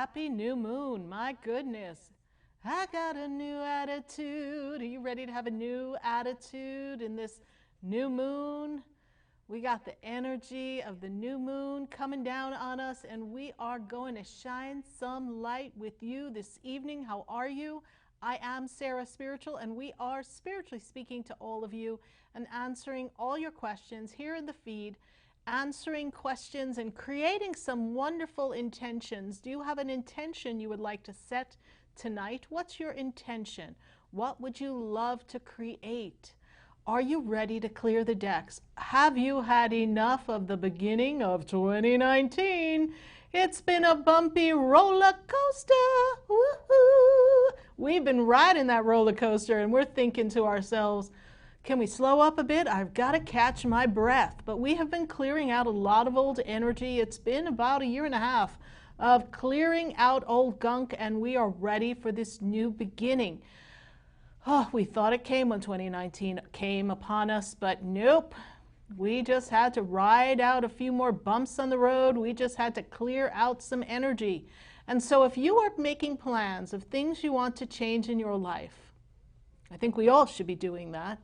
Happy new moon. My goodness. I got a new attitude. Are you ready to have a new attitude in this new moon? We got the energy of the new moon coming down on us, and we are going to shine some light with you this evening. How are you? I am SarahSpiritual, and we are spiritually speaking to all of you and answering all your questions here in the feed, answering questions and creating some wonderful intentions. Do you have an intention you would like to set tonight? What's your intention? What would you love to create? Are you ready to clear the decks? Have you had enough of the beginning of 2019? It's been a bumpy roller coaster. Woohoo! We've been riding that roller coaster, and we're thinking to ourselves, can we slow up a bit? I've got to catch my breath. But we have been clearing out a lot of old energy. It's been about a year and a half of clearing out old gunk, and we are ready for this new beginning. Oh, we thought it came when 2019 came upon us, but nope. We just had to ride out a few more bumps on the road. We just had to clear out some energy. And so if you are making plans of things you want to change in your life, I think we all should be doing that.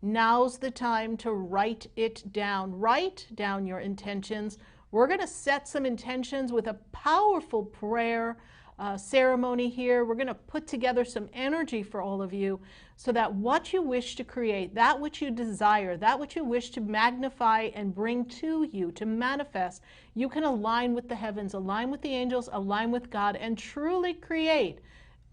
Now's the time to write it down. Write down your intentions. We're going to set some intentions with a powerful prayer ceremony here. We're going to put together some energy for all of you so that what you wish to create, that which you desire, that which you wish to magnify and bring to you, to manifest, you can align with the heavens, align with the angels, align with God, and truly create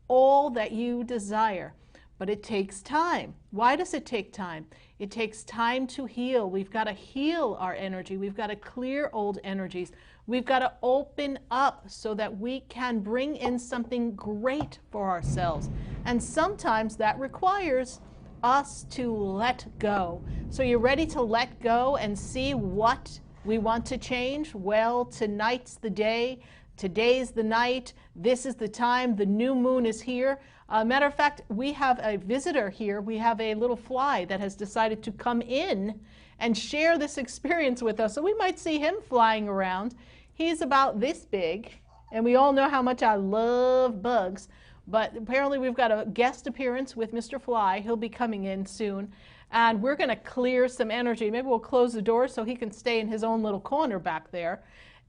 all that you desire. But it takes time. Why does it take time? It takes time to heal. We've got to heal our energy. We've got to clear old energies. We've got to open up so that we can bring in something great for ourselves. And sometimes that requires us to let go. So you're ready to let go and see what we want to change? Well, tonight's the day. Today's the night. This is the time. The new moon is here. Matter of fact, we have a visitor here. We have a little fly that has decided to come in and share this experience with us. So we might see him flying around. He's about this big, and we all know how much I love bugs. But apparently we've got a guest appearance with Mr. Fly. He'll be coming in soon. And we're going to clear some energy. Maybe we'll close the door so he can stay in his own little corner back there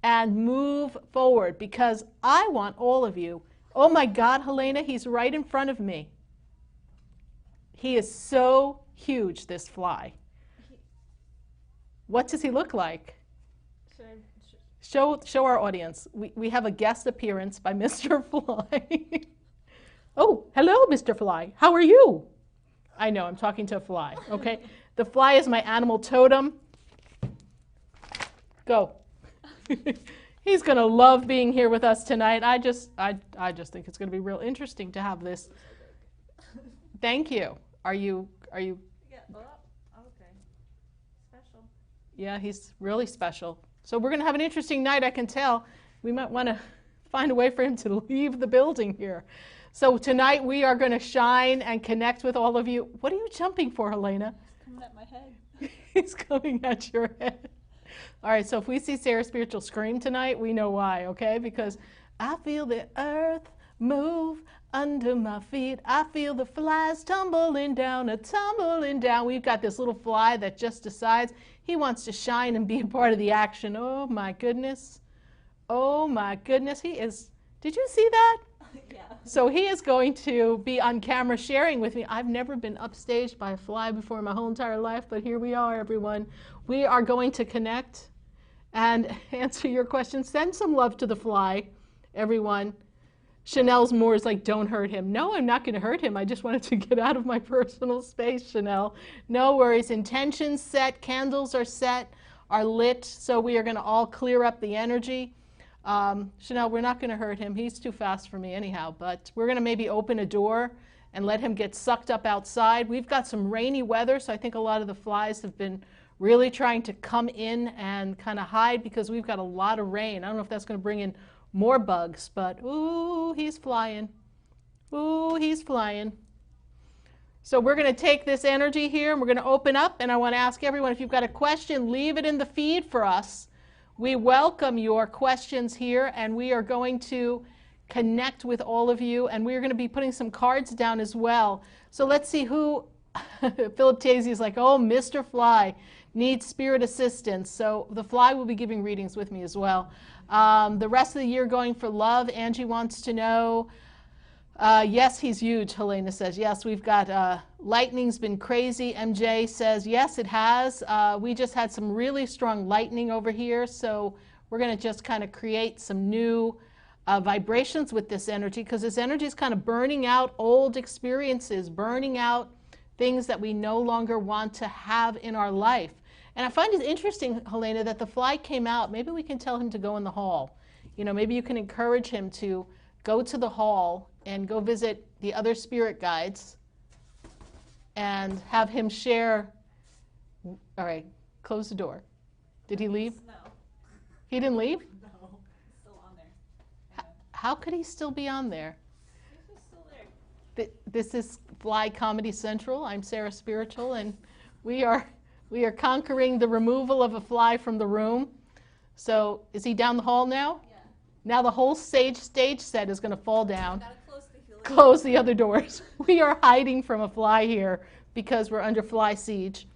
and move forward, because I want all of you. Oh my God, Helena, he's right in front of me. He is so huge, this fly. What does he look like? Show our audience. We have a guest appearance by Mr. Fly. Oh, hello, Mr. Fly. How are you? I know, I'm talking to a fly, okay? The fly is my animal totem. Go. He's going to love being here with us tonight. I just think it's going to be real interesting to have this. Thank you. Are you? Yeah. Oh, okay. Special. Yeah, he's really special. So we're going to have an interesting night, I can tell. We might want to find a way for him to leave the building here. So tonight we are going to shine and connect with all of you. What are you jumping for, Helena? He's coming at my head. He's coming at your head. All right, so if we see SarahSpiritual scream tonight, we know why, okay? Because I feel the earth move under my feet. I feel the flies tumbling down, tumbling down. We've got this little fly that just decides he wants to shine and be a part of the action. Oh, my goodness. Oh, my goodness. He is. Did you see that? Yeah. So he is going to be on camera sharing with me. I've never been upstaged by a fly before in my whole entire life, but here we are, everyone. We are going to connect and answer your questions. Send some love to the fly, everyone. Chanel's more is like, don't hurt him. No, I'm not going to hurt him. I just wanted to get out of my personal space, Chanel. No worries. Intentions set, candles are set, are lit, so we are going to all clear up the energy. Chanel, we're not going to hurt him. He's too fast for me anyhow, but we're going to maybe open a door and let him get sucked up outside. We've got some rainy weather, so I think a lot of the flies have been really trying to come in and kind of hide because we've got a lot of rain. I don't know if that's going to bring in more bugs, but ooh, he's flying. Ooh, he's flying. So we're going to take this energy here and we're going to open up, and I want to ask everyone, if you've got a question, leave it in the feed for us. We welcome your questions here, and we are going to connect with all of you, and we're going to be putting some cards down as well. So let's see who, Philip Tazy is like, oh, Mr. Fly needs spirit assistance. So the Fly will be giving readings with me as well. The rest of the year going for love, Angie wants to know. Yes, he's huge, Helena says. Yes, we've got lightning's been crazy. MJ says, yes, it has. We just had some really strong lightning over here, so we're going to just kind of create some new vibrations with this energy, because this energy is kind of burning out old experiences, burning out things that we no longer want to have in our life. And I find it interesting, Helena, that the Fly came out. Maybe we can tell him to go in the hall. You know, maybe you can encourage him to go to the hall and go visit the other spirit guides and have him share. All right, close the door. Did he leave? No. He didn't leave? No, he's still on there. How could he still be on there? He's still there. This is Fly Comedy Central. I'm Sarah Spiritual, and we are conquering the removal of a fly from the room. So is he down the hall now? Yeah. Now the whole stage set is going to fall down. Gotta Close the other doors. We are hiding from a fly here because we're under fly siege.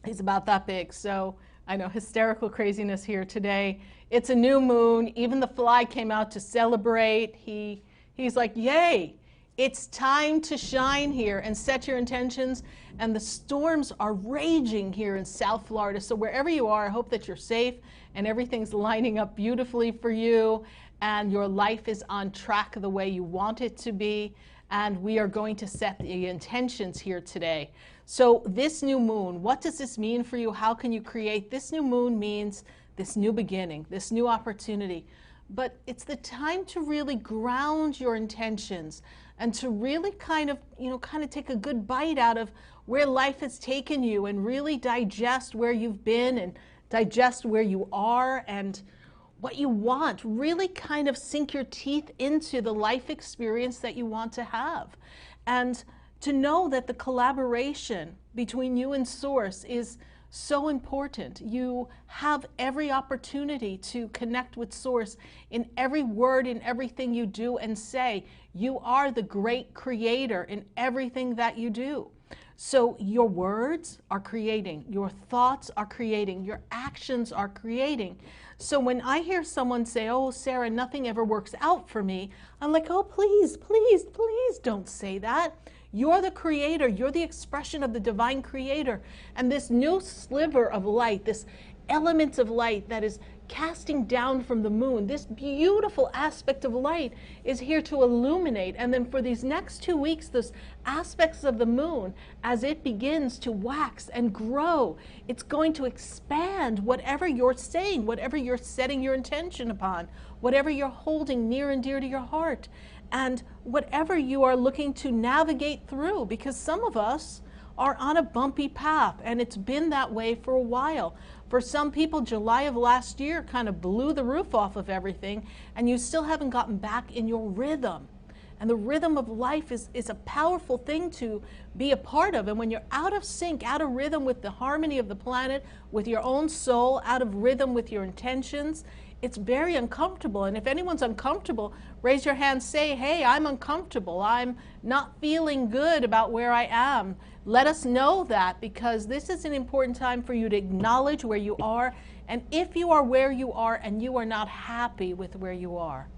He's about that big. So I know, hysterical craziness here today. It's a new moon. Even the Fly came out to celebrate. He's like, yay, it's time to shine here and set your intentions. And the storms are raging here in South Florida. So wherever you are, I hope that you're safe and everything's lining up beautifully for you and your life is on track the way you want it to be. And we are going to set the intentions here today. So this new moon, what does this mean for you? How can you create? This new moon means this new beginning, this new opportunity. But it's the time to really ground your intentions and to really kind of take a good bite out of where life has taken you and really digest where you've been and digest where you are and what you want. Really kind of sink your teeth into the life experience that you want to have. And to know that the collaboration between you and Source is so important. You have every opportunity to connect with Source in every word, in everything you do and say. You are the great creator in everything that you do. So your words are creating, your thoughts are creating, your actions are creating. So when I hear someone say, oh, Sarah, nothing ever works out for me, I'm like, oh, please, please, please don't say that. You're the creator. You're the expression of the divine creator. And this new sliver of light, this element of light that is casting down from the moon, this beautiful aspect of light is here to illuminate. And then for these next 2 weeks, those aspects of the moon, as it begins to wax and grow, it's going to expand whatever you're saying, whatever you're setting your intention upon, whatever you're holding near and dear to your heart. And whatever you are looking to navigate through, because some of us are on a bumpy path, and it's been that way for a while. For some people, July of last year kind of blew the roof off of everything, and you still haven't gotten back in your rhythm. And the rhythm of life is a powerful thing to be a part of. And when you're out of sync, out of rhythm with the harmony of the planet, with your own soul, out of rhythm with your intentions, it's very uncomfortable. And if anyone's uncomfortable, raise your hand, say, hey, I'm uncomfortable. I'm not feeling good about where I am. Let us know that, because this is an important time for you to acknowledge where you are. And if you are where you are and you are not happy with where you are,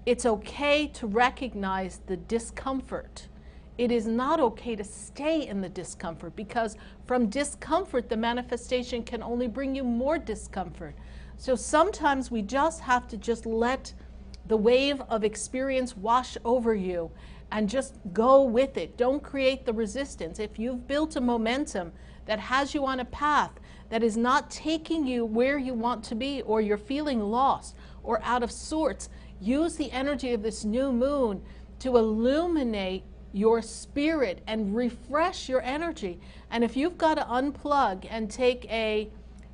it's okay to recognize the discomfort. It is not okay to stay in the discomfort, because from discomfort, the manifestation can only bring you more discomfort. So sometimes we just have to just let the wave of experience wash over you and just go with it. Don't create the resistance. If you've built a momentum that has you on a path that is not taking you where you want to be, or you're feeling lost or out of sorts, use the energy of this new moon to illuminate your spirit and refresh your energy. And if you've got to unplug and take a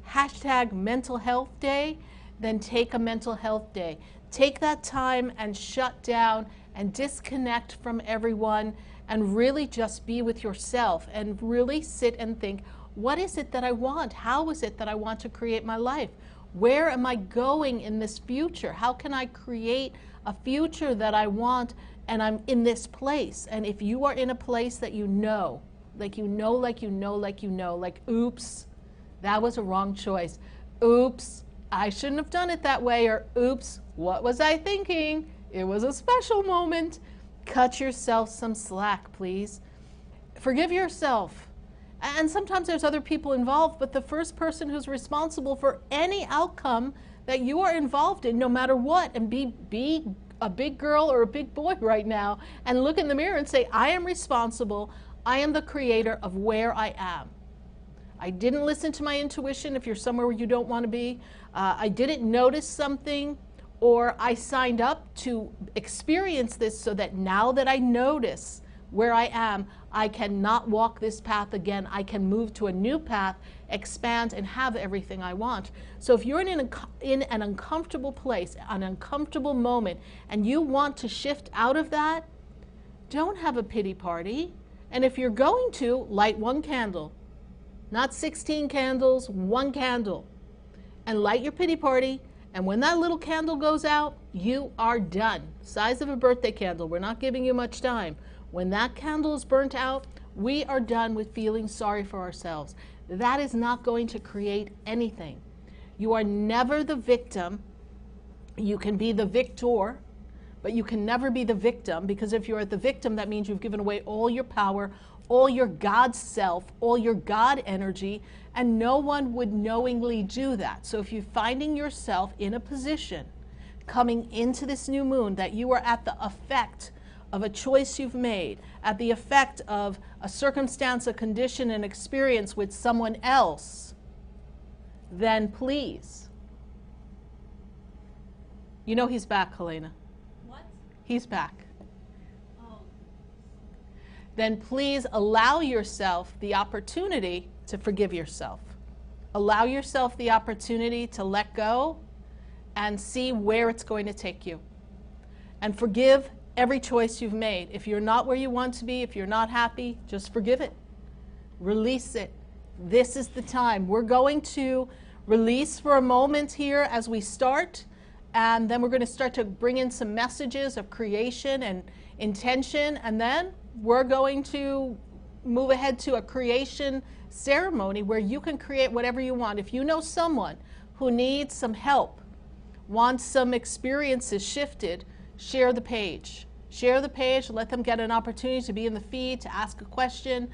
hashtag mental health day, then take a mental health day. Take that time and shut down and disconnect from everyone and really just be with yourself and really sit and think, what is it that I want? How is it that I want to create my life? Where am I going in this future? How can I create a future that I want, and I'm in this place? And if you are in a place that you know, like oops, that was a wrong choice. Oops, I shouldn't have done it that way. Or oops, what was I thinking? It was a special moment. Cut yourself some slack, please. Forgive yourself. And sometimes there's other people involved, but the first person who's responsible for any outcome that you are involved in, no matter what, and be a big girl or a big boy right now, and look in the mirror and say, I am responsible. I am the creator of where I am. I didn't listen to my intuition if you're somewhere where you don't want to be. I didn't notice something, or I signed up to experience this so that now that I notice where I am, I cannot walk this path again. I can move to a new path, expand, and have everything I want. So if you're in an uncomfortable place, an uncomfortable moment, and you want to shift out of that, don't have a pity party. And if you're going to, light one candle. Not 16 candles, one candle. And light your pity party. And when that little candle goes out, you are done. Size of a birthday candle. We're not giving you much time. When that candle is burnt out, we are done with feeling sorry for ourselves. That is not going to create anything. You are never the victim. You can be the victor, but you can never be the victim, because if you're the victim, that means you've given away all your power, all your God self, all your God energy, and no one would knowingly do that. So if you're finding yourself in a position coming into this new moon that you are at the effect of a choice you've made, at the effect of a circumstance, a condition, an experience with someone else, then please. You know he's back, Helena. What? He's back. Oh. Then please allow yourself the opportunity to forgive yourself. Allow yourself the opportunity to let go and see where it's going to take you. And forgive every choice you've made. If you're not where you want to be, if you're not happy, just forgive it. Release it. This is the time. We're going to release for a moment here as we start, and then we're going to start to bring in some messages of creation and intention, and then we're going to move ahead to a creation ceremony where you can create whatever you want. If you know someone who needs some help, wants some experiences shifted, share the page. Share the page, let them get an opportunity to be in the feed, to ask a question.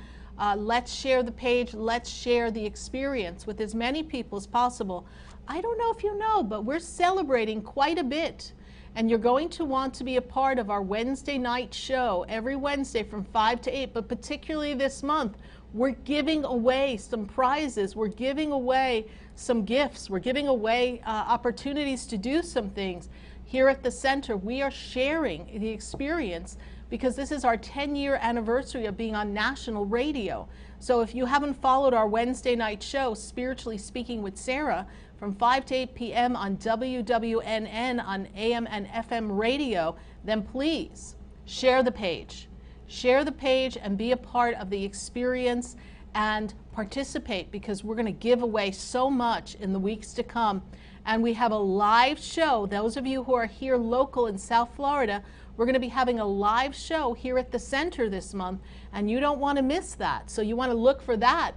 Let's share the page, let's share the experience with as many people as possible. I don't know if you know, but we're celebrating quite a bit. And you're going to want to be a part of our Wednesday night show every Wednesday from 5 to 8, but particularly this month, we're giving away some prizes. We're giving away some gifts. We're giving away opportunities to do some things. Here at the center, we are sharing the experience because this is our 10-year anniversary of being on national radio. So if you haven't followed our Wednesday night show, Spiritually Speaking with Sarah, from 5 to 8 p.m. on WWNN on AM and FM radio, then please share the page. Share the page and be a part of the experience and participate, because we're going to give away so much in the weeks to come. And we have a live show. Those of you who are here local in South Florida, we're going to be having a live show here at the center this month, and you don't want to miss that. So you want to look for that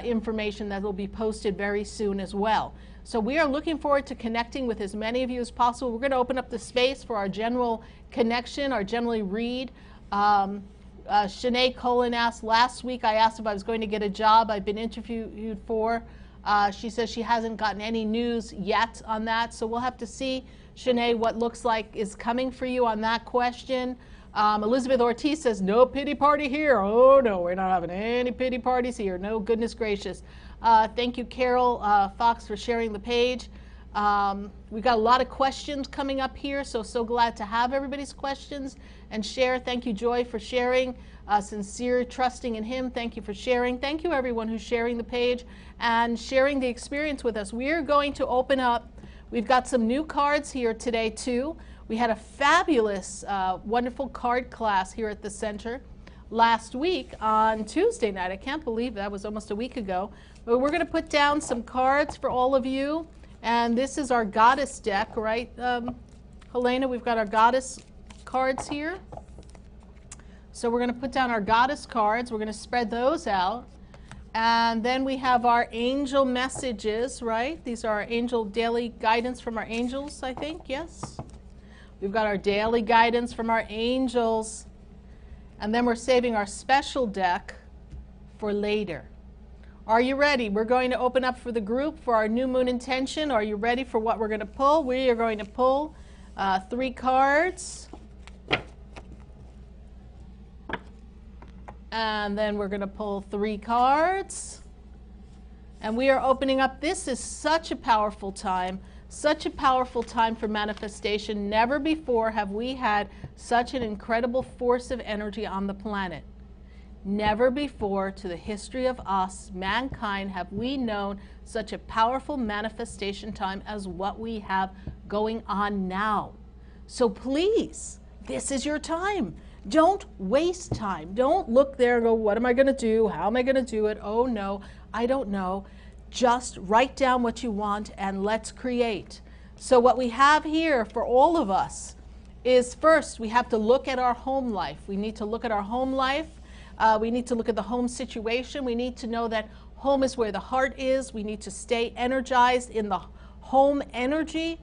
information that will be posted very soon as well. So we are looking forward to connecting with as many of you as possible. We're going to open up the space for our general connection, our generally read. Shanae Colin asked last week, I asked if I was going to get a job I've been interviewed for. She says she hasn't gotten any news yet on that, so we'll have to see, Shanae, what looks like is coming for you on that question. Elizabeth Ortiz says, no pity party here. Oh no, we're not having any pity parties here. No, goodness gracious. Thank you, Carol Fox, for sharing the page. We've got a lot of questions coming up here, so glad to have everybody's questions and share. Thank you, Joy, for sharing. Sincere trusting in him. Thank you for sharing. Thank you, everyone who's sharing the page and sharing the experience with us. We are going to open up. We've got some new cards here today, too. We had a fabulous, wonderful card class here at the center last week on Tuesday night. I can't believe that was almost a week ago. But we're going to put down some cards for all of you And this is our goddess deck, right? Helena, we've got our goddess cards here. So we're going to put down our goddess cards. We're going to spread those out. And then we have our angel messages, right? These are our angel daily guidance from our angels, I think, yes? We've got our daily guidance from our angels. And then we're saving our special deck for later. Are you ready? We're going to open up for the group for our new moon intention. Are you ready for what we're going to pull? We are going to pull 3 cards. And then we're going to pull 3 cards. And we are opening up. This is such a powerful time for manifestation. Never before have we had such an incredible force of energy on the planet. Never before to the history of us, mankind, have we known such a powerful manifestation time as what we have going on now. So please, this is your time. Don't waste time. Don't look there and go, what am I going to do? How am I going to do it? Oh no, I don't know. Just write down what you want and let's create. So what we have here for all of us is, first, we have to look at our home life. We need to look at our home life. We need to look at the home situation. We need to know that home is where the heart is. We need to stay energized in the home energy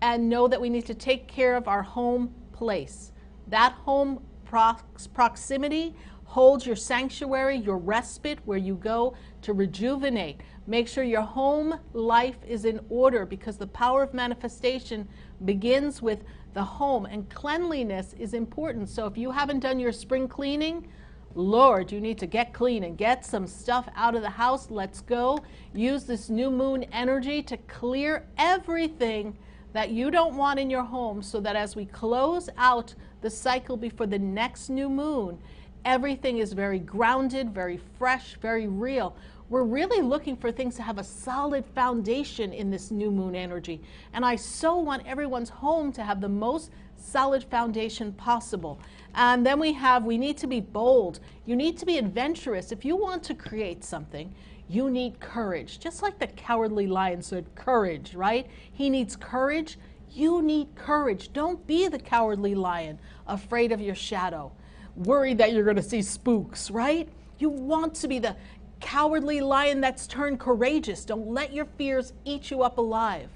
and know that we need to take care of our home place. That home proximity holds your sanctuary, your respite, where you go to rejuvenate. Make sure your home life is in order, because the power of manifestation begins with the home, and cleanliness is important. So if you haven't done your spring cleaning, Lord, you need to get clean and get some stuff out of the house. Let's go. Use this new moon energy to clear everything that you don't want in your home, so that as we close out the cycle before the next new moon, everything is very grounded, very fresh, very real. We're really looking for things to have a solid foundation in this new moon energy. And I so want everyone's home to have the most solid foundation possible. And then we need to be bold. You need to be adventurous. If you want to create something, you need courage. Just like the Cowardly Lion said, courage, right? He needs courage. You need courage. Don't be the Cowardly Lion, afraid of your shadow, worried that you're going to see spooks, right? You want to be the Cowardly Lion that's turned courageous. Don't let your fears eat you up alive.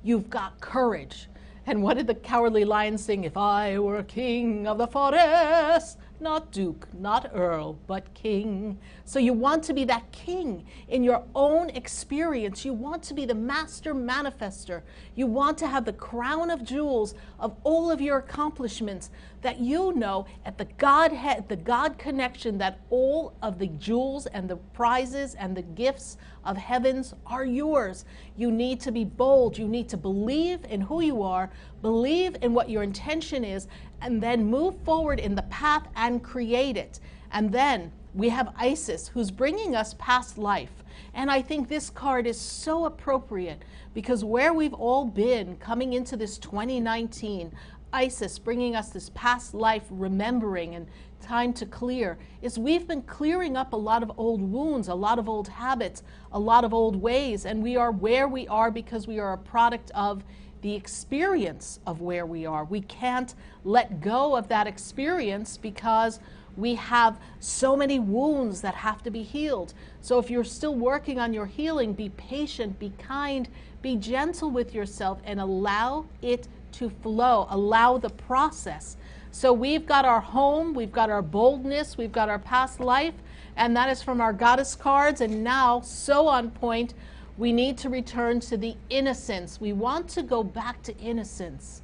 You've got courage. And what did the Cowardly Lion sing? If I were a king of the forest, not duke, not earl, but king. So you want to be that king in your own experience. You want to be the master manifester. You want to have the crown of jewels of all of your accomplishments, that you know at the Godhead, the God connection, that all of the jewels and the prizes and the gifts of heavens are yours. You need to be bold. You need to believe in who you are, believe in what your intention is, and then move forward in the path and create it. And then we have Isis, who's bringing us past life. And I think this card is so appropriate, because where we've all been coming into this 2019, Isis bringing us this past life remembering and time to clear, is we've been clearing up a lot of old wounds, a lot of old habits, a lot of old ways, and we are where we are because we are a product of the experience of where we are. We can't let go of that experience because we have so many wounds that have to be healed. So if you're still working on your healing, be patient, be kind, be gentle with yourself, and allow it to flow. Allow the process. So we've got our home, we've got our boldness, we've got our past life, and that is from our goddess cards. And now, so on point, we need to return to the innocence. We want to go back to innocence.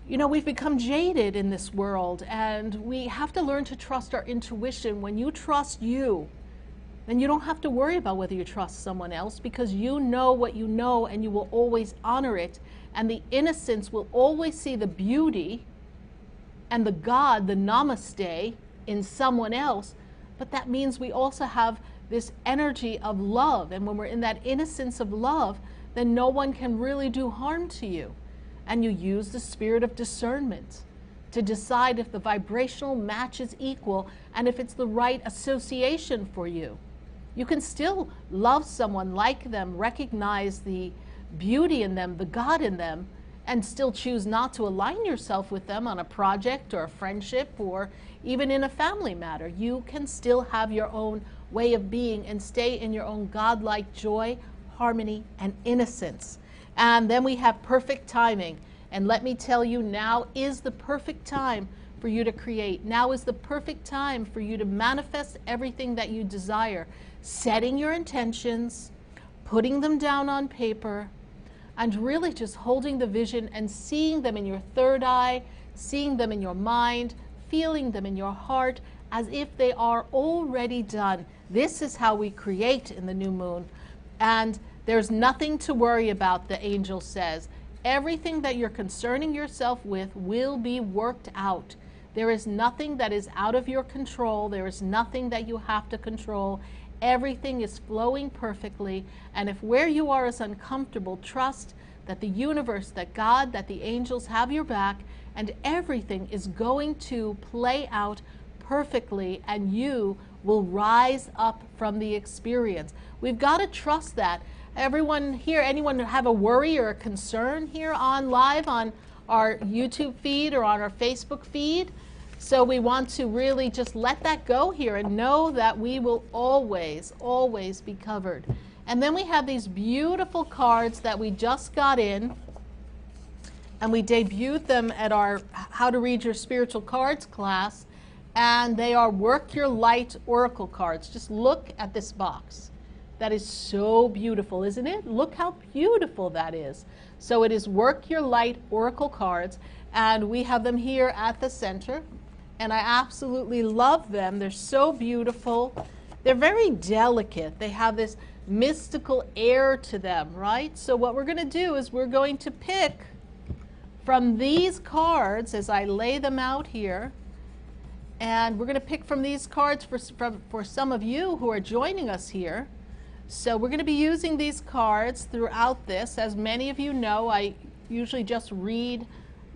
You know, we've become jaded in this world, and we have to learn to trust our intuition. When you trust you, then you don't have to worry about whether you trust someone else, because you know what you know, and you will always honor it. And the innocence will always see the beauty and the God, the namaste, in someone else. But that means we also have this energy of love. And when we're in that innocence of love, then no one can really do harm to you. And you use the spirit of discernment to decide if the vibrational match is equal and if it's the right association for you. You can still love someone, like them, recognize the beauty in them, the God in them, and still choose not to align yourself with them on a project or a friendship or even in a family matter. You can still have your own way of being and stay in your own godlike joy, harmony, and innocence. And then we have perfect timing. And let me tell you, now is the perfect time for you to create. Now is the perfect time for you to manifest everything that you desire. Setting your intentions, putting them down on paper, and really just holding the vision and seeing them in your third eye, seeing them in your mind, feeling them in your heart as if they are already done. This is how we create in the new moon. And there's nothing to worry about, the angel says. Everything that you're concerning yourself with will be worked out. There is nothing that is out of your control. There is nothing that you have to control. Everything is flowing perfectly. And if where you are is uncomfortable, trust that the universe, that God, that the angels have your back, and everything is going to play out perfectly, and you will rise up from the experience. We've got to trust that. Everyone here, anyone have a worry or a concern here on live on our YouTube feed or on our Facebook feed? So we want to really just let that go here and know that we will always, always be covered. And then we have these beautiful cards that we just got in, and we debuted them at our How to Read Your Spiritual Cards class, and they are Work Your Light Oracle cards. Just look at this box. That is so beautiful, isn't it? Look how beautiful that is. So it is Work Your Light Oracle cards, and we have them here at the center, and I absolutely love them. They're so beautiful. They're very delicate. They have this mystical air to them, right? So what we're going to do is we're going to pick from these cards as I lay them out here, and we're going to pick from these cards for some of you who are joining us here. So we're going to be using these cards throughout this. As many of you know, I usually just read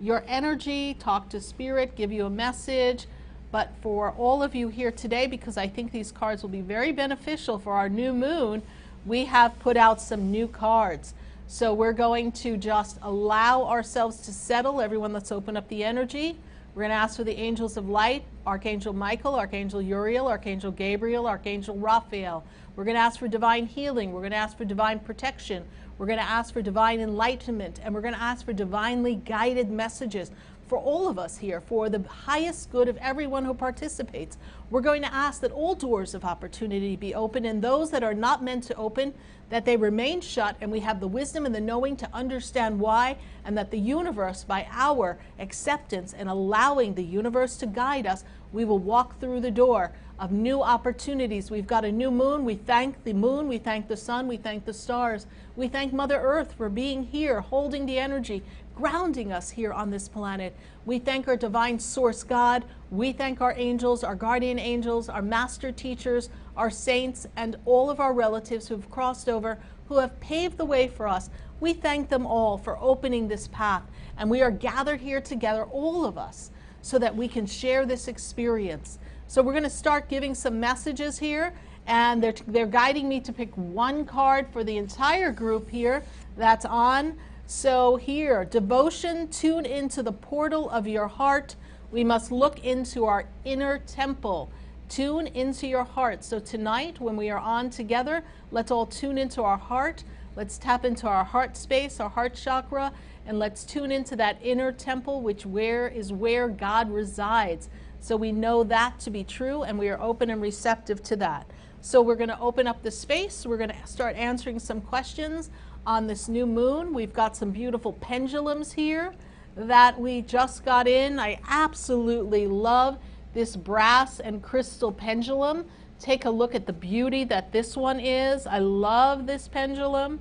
your energy, talk to spirit, give you a message. But for all of you here today, because I think these cards will be very beneficial for our new moon, we have put out some new cards. So we're going to just allow ourselves to settle. Everyone, let's open up the energy. We're going to ask for the angels of light, Archangel Michael, Archangel Uriel, Archangel Gabriel, Archangel Raphael. We're going to ask for divine healing. We're going to ask for divine protection. We're going to ask for divine enlightenment. And we're going to ask for divinely guided messages for all of us here, for the highest good of everyone who participates. We're going to ask that all doors of opportunity be open, and those that are not meant to open, that they remain shut, and we have the wisdom and the knowing to understand why, and that the universe, by our acceptance and allowing the universe to guide us, we will walk through the door of new opportunities. We've got a new moon. We thank the moon. We thank the sun. We thank the stars. We thank Mother Earth for being here, holding the energy, grounding us here on this planet. We thank our divine source God. We thank our angels, our guardian angels, our master teachers, our saints, and all of our relatives who've crossed over, who have paved the way for us. We thank them all for opening this path. And we are gathered here together, all of us, so that we can share this experience. So we're going to start giving some messages here, and they're guiding me to pick one card for the entire group here that's on. So here, devotion, tune into the portal of your heart. We must look into our inner temple. Tune into your heart. So tonight, when we are on together, let's all tune into our heart. Let's tap into our heart space, our heart chakra, and let's tune into that inner temple, which is where God resides. So we know that to be true, and we are open and receptive to that. So we're going to open up the space. We're going to start answering some questions on this new moon. We've got some beautiful pendulums here that we just got in. I absolutely love this brass and crystal pendulum. Take a look at the beauty that this one is. I love this pendulum.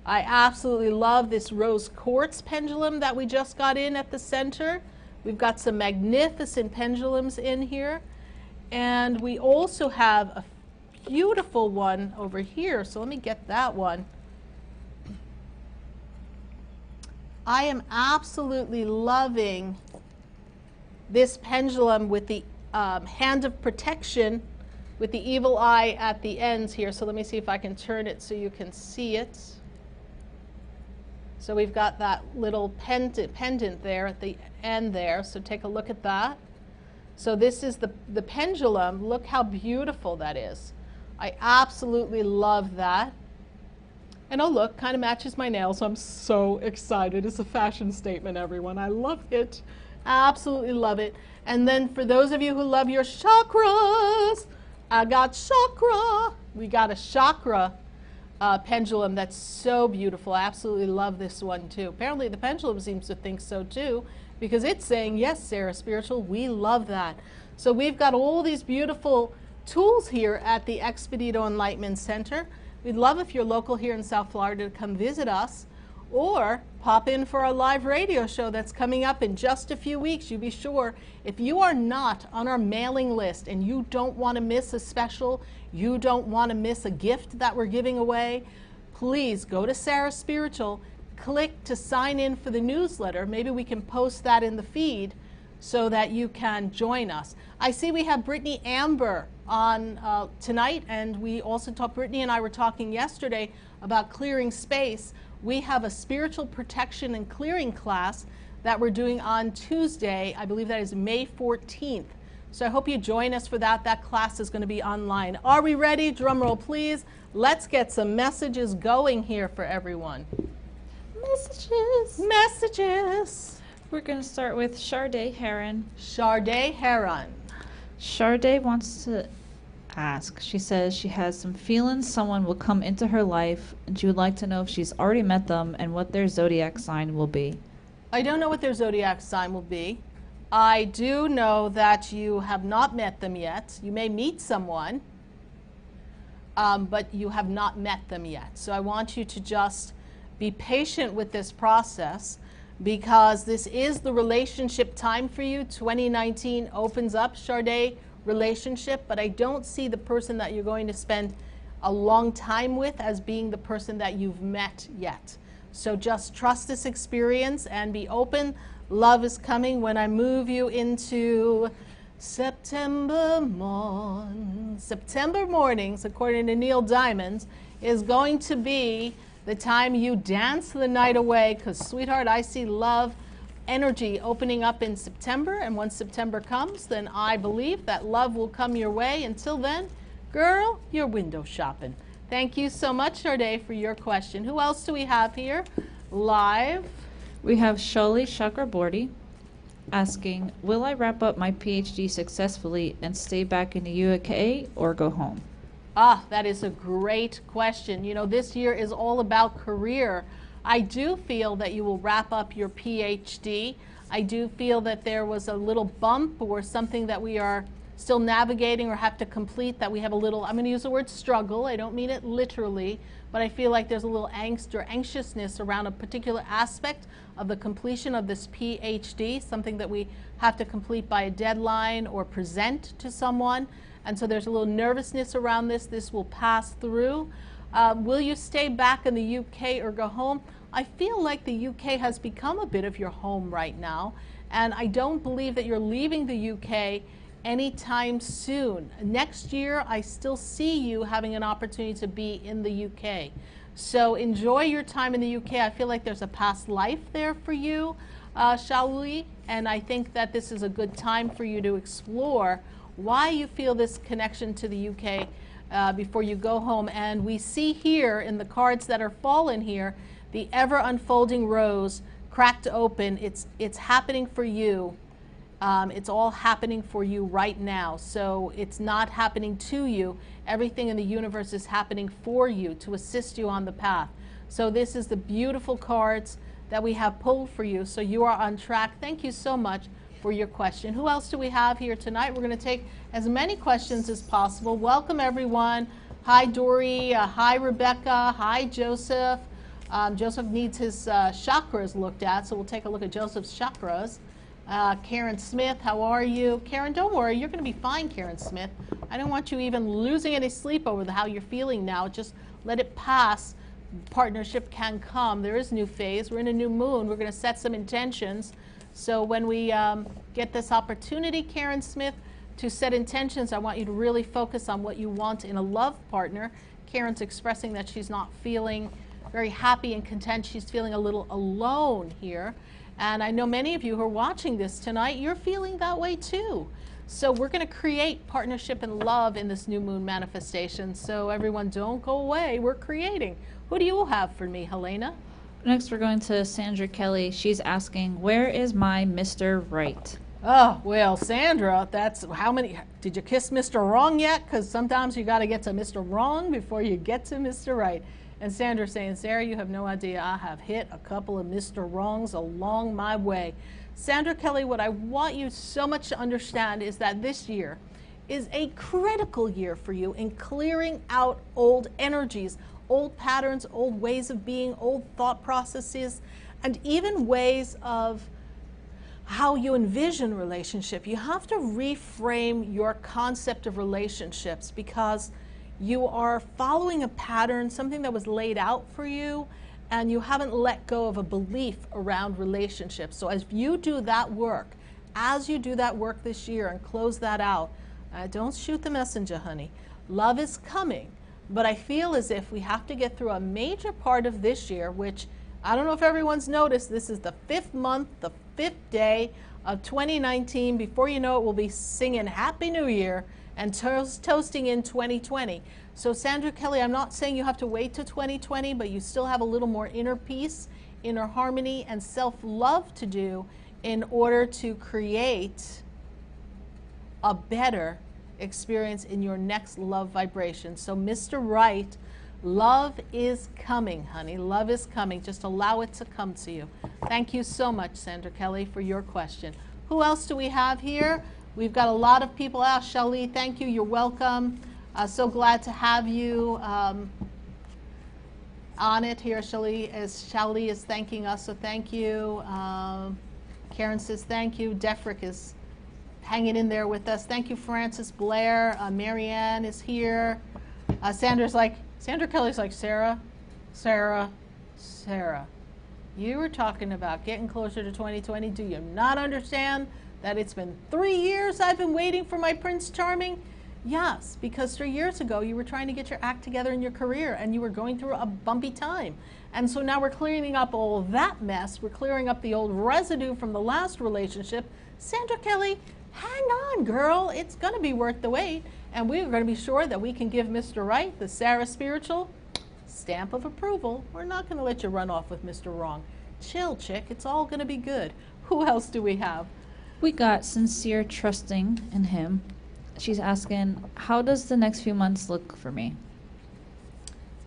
I absolutely love this rose quartz pendulum that we just got in at the center. We've got some magnificent pendulums in here. And we also have a beautiful one over here. So let me get that one. I am absolutely loving this pendulum with the hand of protection with the evil eye at the ends here. So let me see if I can turn it so you can see it. So we've got that little pendant there at the end there. So take a look at that. So this is the pendulum. Look how beautiful that is. I absolutely love that. And oh look, kind of matches my nails. So I'm so excited. It's a fashion statement, everyone. I love it. Absolutely love it. And then for those of you who love your chakras, I got chakra. We got a chakra pendulum that's so beautiful. I absolutely love this one too. Apparently the pendulum seems to think so too, because it's saying, yes, Sarah Spiritual, we love that. So we've got all these beautiful tools here at the Expedito Enlightenment Center. We'd love if you're local here in South Florida to come visit us, or pop in for our live radio show that's coming up in just a few weeks. You be sure, if you are not on our mailing list and you don't want to miss a special, you don't want to miss a gift that we're giving away, please go to Sarah Spiritual, click to sign in for the newsletter. Maybe we can post that in the feed so that you can join us. I see we have Brittany Amber on tonight, and we also talked, Brittany and I were talking yesterday about clearing space. We have a spiritual protection and clearing class that we're doing on Tuesday. I believe that is May 14th. So I hope you join us for that. That class is going to be online. Are we ready? Drum roll, please. Let's get some messages going here for everyone. Messages. Messages. We're going to start with Sharday Heron. Sharday Heron. Sharday wants to ask. She says she has some feelings someone will come into her life, and she would like to know if she's already met them and what their zodiac sign will be. I don't know what their zodiac sign will be. I do know that you have not met them yet. You may meet someone, but you have not met them yet. So I want you to just be patient with this process, because this is the relationship time for you. 2019 opens up, Sharday, relationship, but I don't see the person that you're going to spend a long time with as being the person that you've met yet. So just trust this experience and be open. Love is coming. When I move you into September mornings, according to Neil Diamond, is going to be the time you dance the night away, because, sweetheart, I see love energy opening up in September, and once September comes, then I believe that love will come your way. Until then, girl, you're window shopping. Thank you so much, Sharday, for your question. Who else do we have here live? We have Sholi Chakraborty asking, will I wrap up my PhD successfully and stay back in the UK or go home? Ah, that is a great question. You know, this year is all about career. I do feel that you will wrap up your PhD. I do feel that there was a little bump or something that we are still navigating or have to complete, that we have a little, I'm going to use the word struggle. I don't mean it literally, but I feel like there's a little angst or anxiousness around a particular aspect of the completion of this PhD, something that we have to complete by a deadline or present to someone. And so there's a little nervousness around this. This will pass through. Will you stay back in the UK or go home? I feel like the UK has become a bit of your home right now, and I don't believe that you're leaving the UK anytime soon. Next year, I still see you having an opportunity to be in the UK. So enjoy your time in the UK. I feel like there's a past life there for you, Shauli, and I think that this is a good time for you to explore why you feel this connection to the UK before you go home. And we see here in the cards that are fallen here, the ever unfolding rose cracked open. It's happening for you. It's all happening for you right now. So it's not happening to you. Everything in the universe is happening for you to assist you on the path. So this is the beautiful cards that we have pulled for you. So you are on track. Thank you so much for your question. Who else do we have here tonight? We're going to take as many questions as possible. Welcome, everyone. Hi, Dory. Hi, Rebecca. Hi, Joseph. Joseph needs his chakras looked at, so we'll take a look at Joseph's chakras. Karen Smith, how are you? Karen, don't worry. You're going to be fine, Karen Smith. I don't want you even losing any sleep over how you're feeling now. Just let it pass. Partnership can come. There is a new phase. We're in a new moon. We're going to set some intentions. So when we get this opportunity, Karen Smith, to set intentions, I want you to really focus on what you want in a love partner. Karen's expressing that she's not feeling very happy and content. She's feeling a little alone here. And I know many of you who are watching this tonight, you're feeling that way too. So we're going to create partnership and love in this new moon manifestation. So everyone, don't go away. We're creating. Who do you have for me, Helena? Next, we're going to Sandra Kelly. She's asking, where is my Mr. Right? Oh, well, Sandra, that's how many, did you kiss Mr. Wrong yet? Because sometimes you got to get to Mr. Wrong before you get to Mr. Right. And Sandra's saying, Sarah, you have no idea. I have hit a couple of Mr. Wrongs along my way. Sandra Kelly, what I want you so much to understand is that this year is a critical year for you in clearing out old energies, old patterns, old ways of being, old thought processes, and even ways of how you envision relationship. You have to reframe your concept of relationships because you are following a pattern, something that was laid out for you, and you haven't let go of a belief around relationships. So as you do that work, this year and close that out, don't shoot the messenger, honey. Love is coming, but I feel as if we have to get through a major part of this year, which I don't know if everyone's noticed, this is the 5th month, the 5th day of 2019. Before you know it, we'll be singing Happy New Year and toasting in 2020. So Sandra Kelly, I'm not saying you have to wait to 2020, but you still have a little more inner peace, inner harmony, and self-love to do in order to create a better experience in your next love vibration. So Mr. Right, love is coming, honey. Love is coming. Just allow it to come to you. Thank you so much, Sandra Kelly, for your question. Who else do we have here? We've got a lot of people out. Shelly, thank you. You're welcome. So glad to have you on it here. Shelly is thanking us, so thank you. Karen says thank you. Defrick is hanging in there with us. Thank you, Francis Blair. Marianne is here. Sandra Kelly's like, Sarah. You were talking about getting closer to 2020. Do you not understand that it's been 3 years I've been waiting for my Prince Charming? Yes, because 3 years ago you were trying to get your act together in your career and you were going through a bumpy time. And so now we're cleaning up all that mess. We're clearing up the old residue from the last relationship. Sandra Kelly, hang on, girl. It's going to be worth the wait. And we're going to be sure that we can give Mr. Right, the SarahSpiritual, stamp of approval. We're not going to let you run off with Mr. Wrong. Chill, chick. It's all going to be good. Who else do we have? We got Sincere Trusting in Him. She's asking, how does the next few months look for me?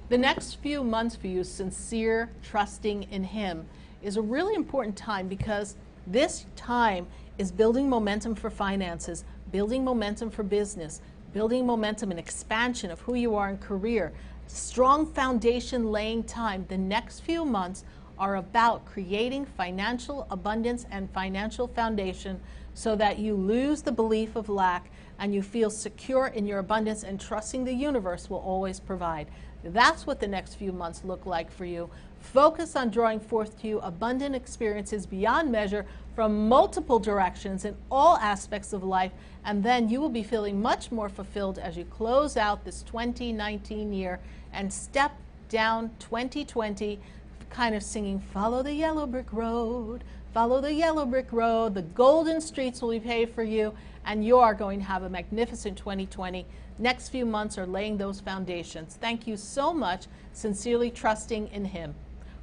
The next few months for you, sincere trusting in Him, is a really important time because this time is building momentum for finances, building momentum for business, building momentum and expansion of who you are in career, strong foundation laying time. The next few months are about creating financial abundance and financial foundation so that you lose the belief of lack and you feel secure in your abundance and trusting the universe will always provide. That's what the next few months look like for you. Focus on drawing forth to you abundant experiences beyond measure from multiple directions in all aspects of life, and then you will be feeling much more fulfilled as you close out this 2019 year and step down 2020, kind of singing, follow the yellow brick road, follow the yellow brick road, the golden streets will be paved for you, and you are going to have a magnificent 2020. Next few months are laying those foundations. Thank you so much, sincerely trusting in Him.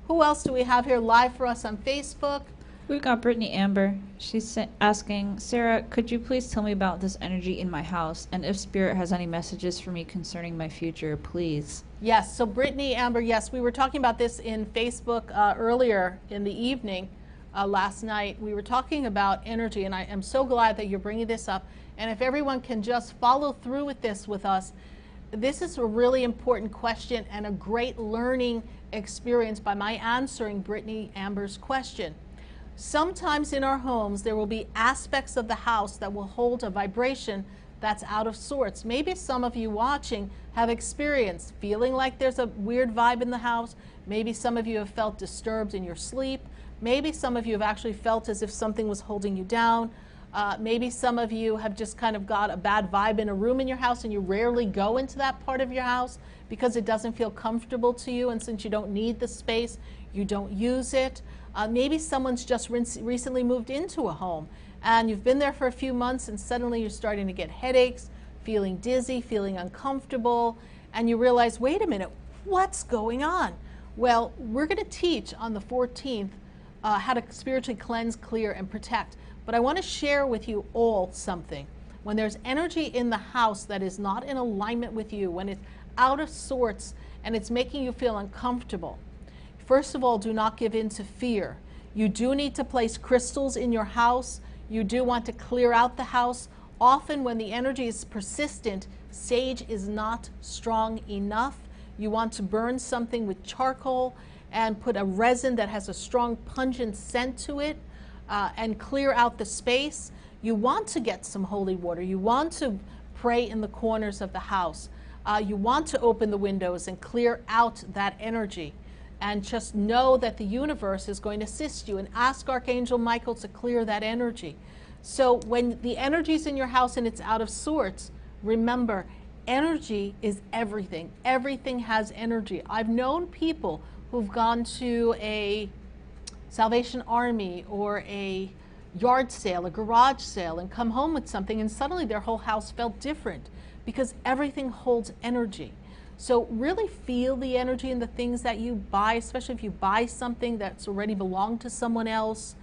Who else do we have here live for us on Facebook? We've got Brittany Amber. She's asking, Sarah, could you please tell me about this energy in my house? And if Spirit has any messages for me concerning my future, please. Yes, so Brittany Amber, yes, we were talking about this in Facebook earlier in the evening last night. We were talking about energy, and I am so glad that you're bringing this up. And if everyone can just follow through with this with us, this is a really important question and a great learning experience by my answering Brittany Amber's question. Sometimes in our homes, there will be aspects of the house that will hold a vibration that's out of sorts. Maybe some of you watching have experienced feeling like there's a weird vibe in the house. Maybe some of you have felt disturbed in your sleep. Maybe some of you have actually felt as if something was holding you down. Maybe some of you have just kind of got a bad vibe in a room in your house and you rarely go into that part of your house because it doesn't feel comfortable to you, and since you don't need the space, you don't use it. Maybe someone's just recently moved into a home and you've been there for a few months and suddenly you're starting to get headaches, feeling dizzy, feeling uncomfortable, and you realize, wait a minute, what's going on? Well, we're going to teach on the 14th how to spiritually cleanse, clear, and protect. But I want to share with you all something. When there's energy in the house that is not in alignment with you, when it's out of sorts and it's making you feel uncomfortable, first of all, do not give in to fear. You do need to place crystals in your house. You do want to clear out the house. Often when the energy is persistent, sage is not strong enough. You want to burn something with charcoal and put a resin that has a strong pungent scent to it and clear out the space. You want to get some holy water. You want to pray in the corners of the house. You want to open the windows and clear out that energy. And just know that the universe is going to assist you, and ask Archangel Michael to clear that energy. So when the energy is in your house and it's out of sorts, remember, energy is everything. Everything has energy. I've known people who've gone to a Salvation Army or a yard sale, a garage sale, and come home with something, and suddenly their whole house felt different because everything holds energy. So really feel the energy in the things that you buy, especially if you buy something that's already belonged to someone else.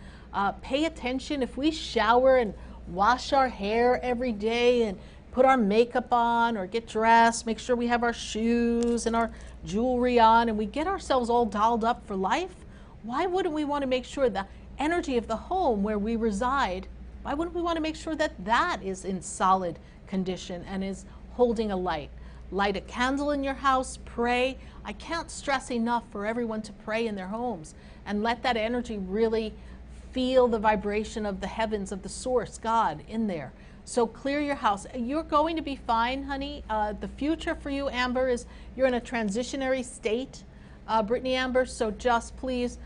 Pay attention. If we shower and wash our hair every day and put our makeup on or get dressed, make sure we have our shoes and our jewelry on, and we get ourselves all dolled up for life, why wouldn't we want to make sure the energy of the home where we reside, why wouldn't we want to make sure that that is in solid condition and is holding a light? Light a candle in your house, pray. I can't stress enough for everyone to pray in their homes and let that energy really feel the vibration of the heavens, of the source, God, in there. So clear your house. You're going to be fine, honey. The future for you, Amber, is you're in a transitionary state, Brittany Amber, so just please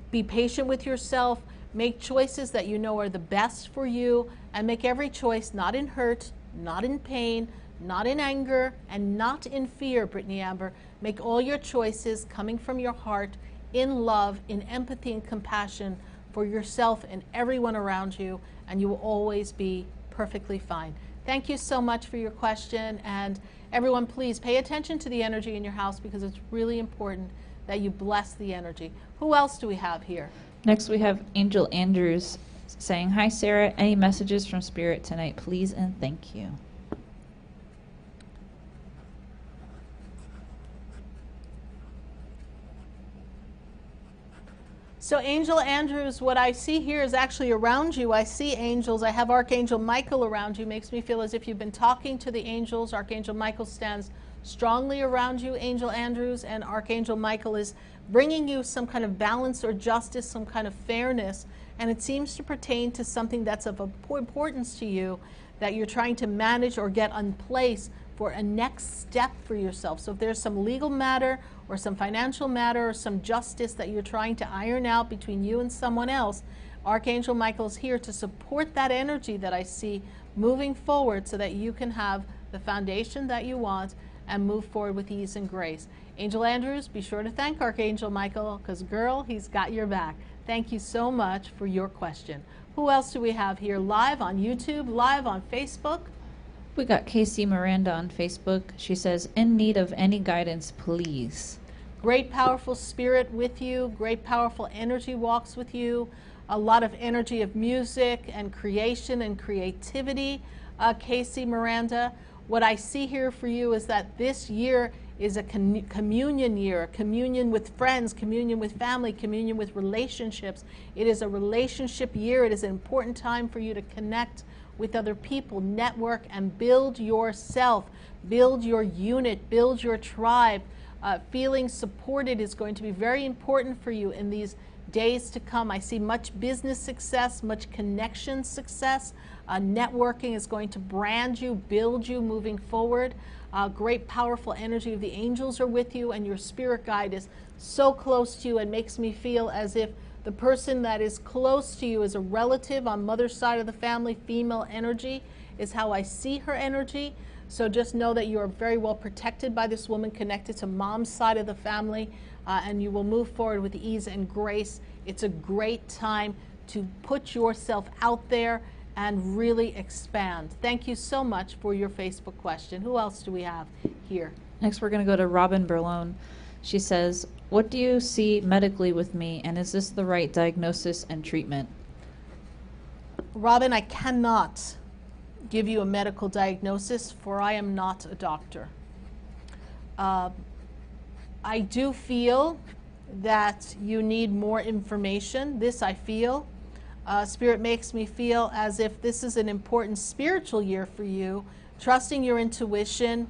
be patient with yourself. Make choices that you know are the best for you, and make every choice not in hurt, not in pain, not in anger, and not in fear, Brittany Amber. Make all your choices coming from your heart, in love, in empathy and compassion for yourself and everyone around you, and you will always be perfectly fine. Thank you so much for your question, and everyone, please pay attention to the energy in your house because it's really important that you bless the energy. Who else do we have here? Next we have Angel Andrews saying, "Hi Sarah, any messages from Spirit tonight, please and thank you." So Angel Andrews, what I see here is actually around you. I see angels. I have Archangel Michael around you. Makes me feel as if you've been talking to the angels. Archangel Michael stands strongly around you, Angel Andrews, and Archangel Michael is bringing you some kind of balance or justice, some kind of fairness, and it seems to pertain to something that's of importance to you that you're trying to manage or get in place for a next step for yourself. So if there's some legal matter or some financial matter or some justice that you're trying to iron out between you and someone else, Archangel Michael is here to support that energy that I see moving forward so that you can have the foundation that you want and move forward with ease and grace. Angel Andrews, be sure to thank Archangel Michael because, girl, he's got your back. Thank you so much for your question. Who else do we have here live on YouTube, live on Facebook? We got Casey Miranda on Facebook. She says, "In need of any guidance, please." Great powerful spirit with you, great powerful energy walks with you, a lot of energy of music and creation and creativity, Casey Miranda. What I see here for you is that this year is a communion year, a communion with friends, communion with family, communion with relationships. It is a relationship year. It is an important time for you to connect with other people, network, and build yourself, build your unit, build your tribe. Feeling supported is going to be very important for you in these days to come. I see much business success, much connection success. Networking is going to brand you, build you moving forward. Great powerful energy of the angels are with you, and your spirit guide is so close to you and makes me feel as if The person that is close to you is a relative on mother's side of the family, female energy is how I see her energy. So just know that you are very well protected by this woman connected to mom's side of the family, and you will move forward with ease and grace. It's a great time to put yourself out there and really expand. Thank you so much for your Facebook question. Who else do we have here? Next, we're going to go to Robin Berlone. She says, what do you see medically with me, and is this the right diagnosis and treatment? Robin, I cannot give you a medical diagnosis, for I am not a doctor. I do feel that you need more information. This I feel. Spirit makes me feel as if this is an important spiritual year for you, trusting your intuition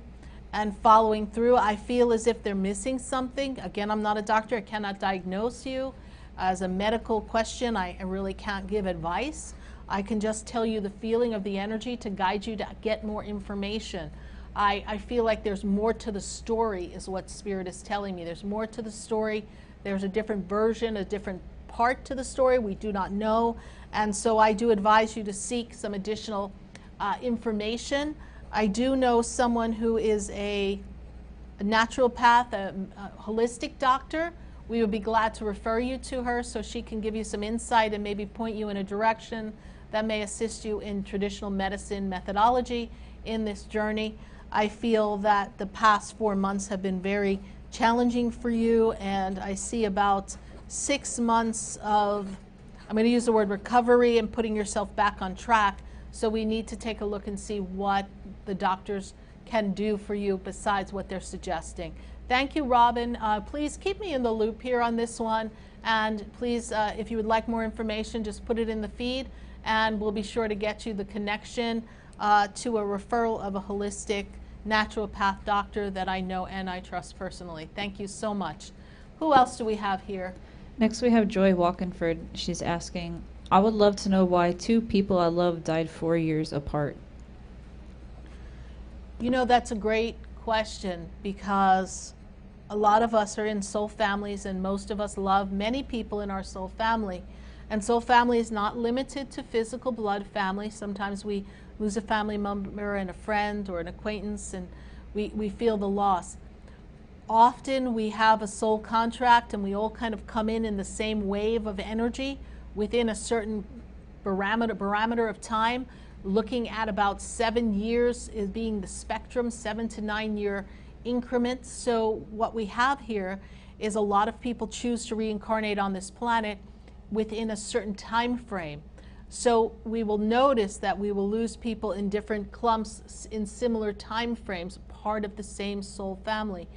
and following through. I feel as if they're missing something. Again, I'm not a doctor. I cannot diagnose you. As a medical question, I really can't give advice. I can just tell you the feeling of the energy to guide you to get more information. I feel like there's more to the story is what Spirit is telling me. There's more to the story. There's a different version, a different part to the story we do not know. And so I do advise you to seek some additional information. I do know someone who is a naturopath, a holistic doctor. We would be glad to refer you to her so she can give you some insight and maybe point you in a direction that may assist you in traditional medicine methodology in this journey. I feel that the past 4 months have been very challenging for you, and I see about 6 months of, I'm going to use the word recovery and putting yourself back on track. So we need to take a look and see what the doctors can do for you besides what they're suggesting. Thank you, Robin. Please keep me in the loop here on this one. And please, if you would like more information, just put it in the feed, and we'll be sure to get you the connection to a referral of a holistic naturopath doctor that I know and I trust personally. Thank you so much. Who else do we have here? Next, we have Joy Walkenford. She's asking, I would love to know why 2 people I love died 4 years apart. You know, that's a great question, because a lot of us are in soul families, and most of us love many people in our soul family. And soul family is not limited to physical blood family. Sometimes we lose a family member and a friend or an acquaintance, and we feel the loss. Often we have a soul contract, and we all kind of come in the same wave of energy within a certain barometer of time, looking at about 7 years as being the spectrum, 7 to 9 year increments. So what we have here is a lot of people choose to reincarnate on this planet within a certain time frame. So we will notice that we will lose people in different clumps in similar time frames, part of the same soul family.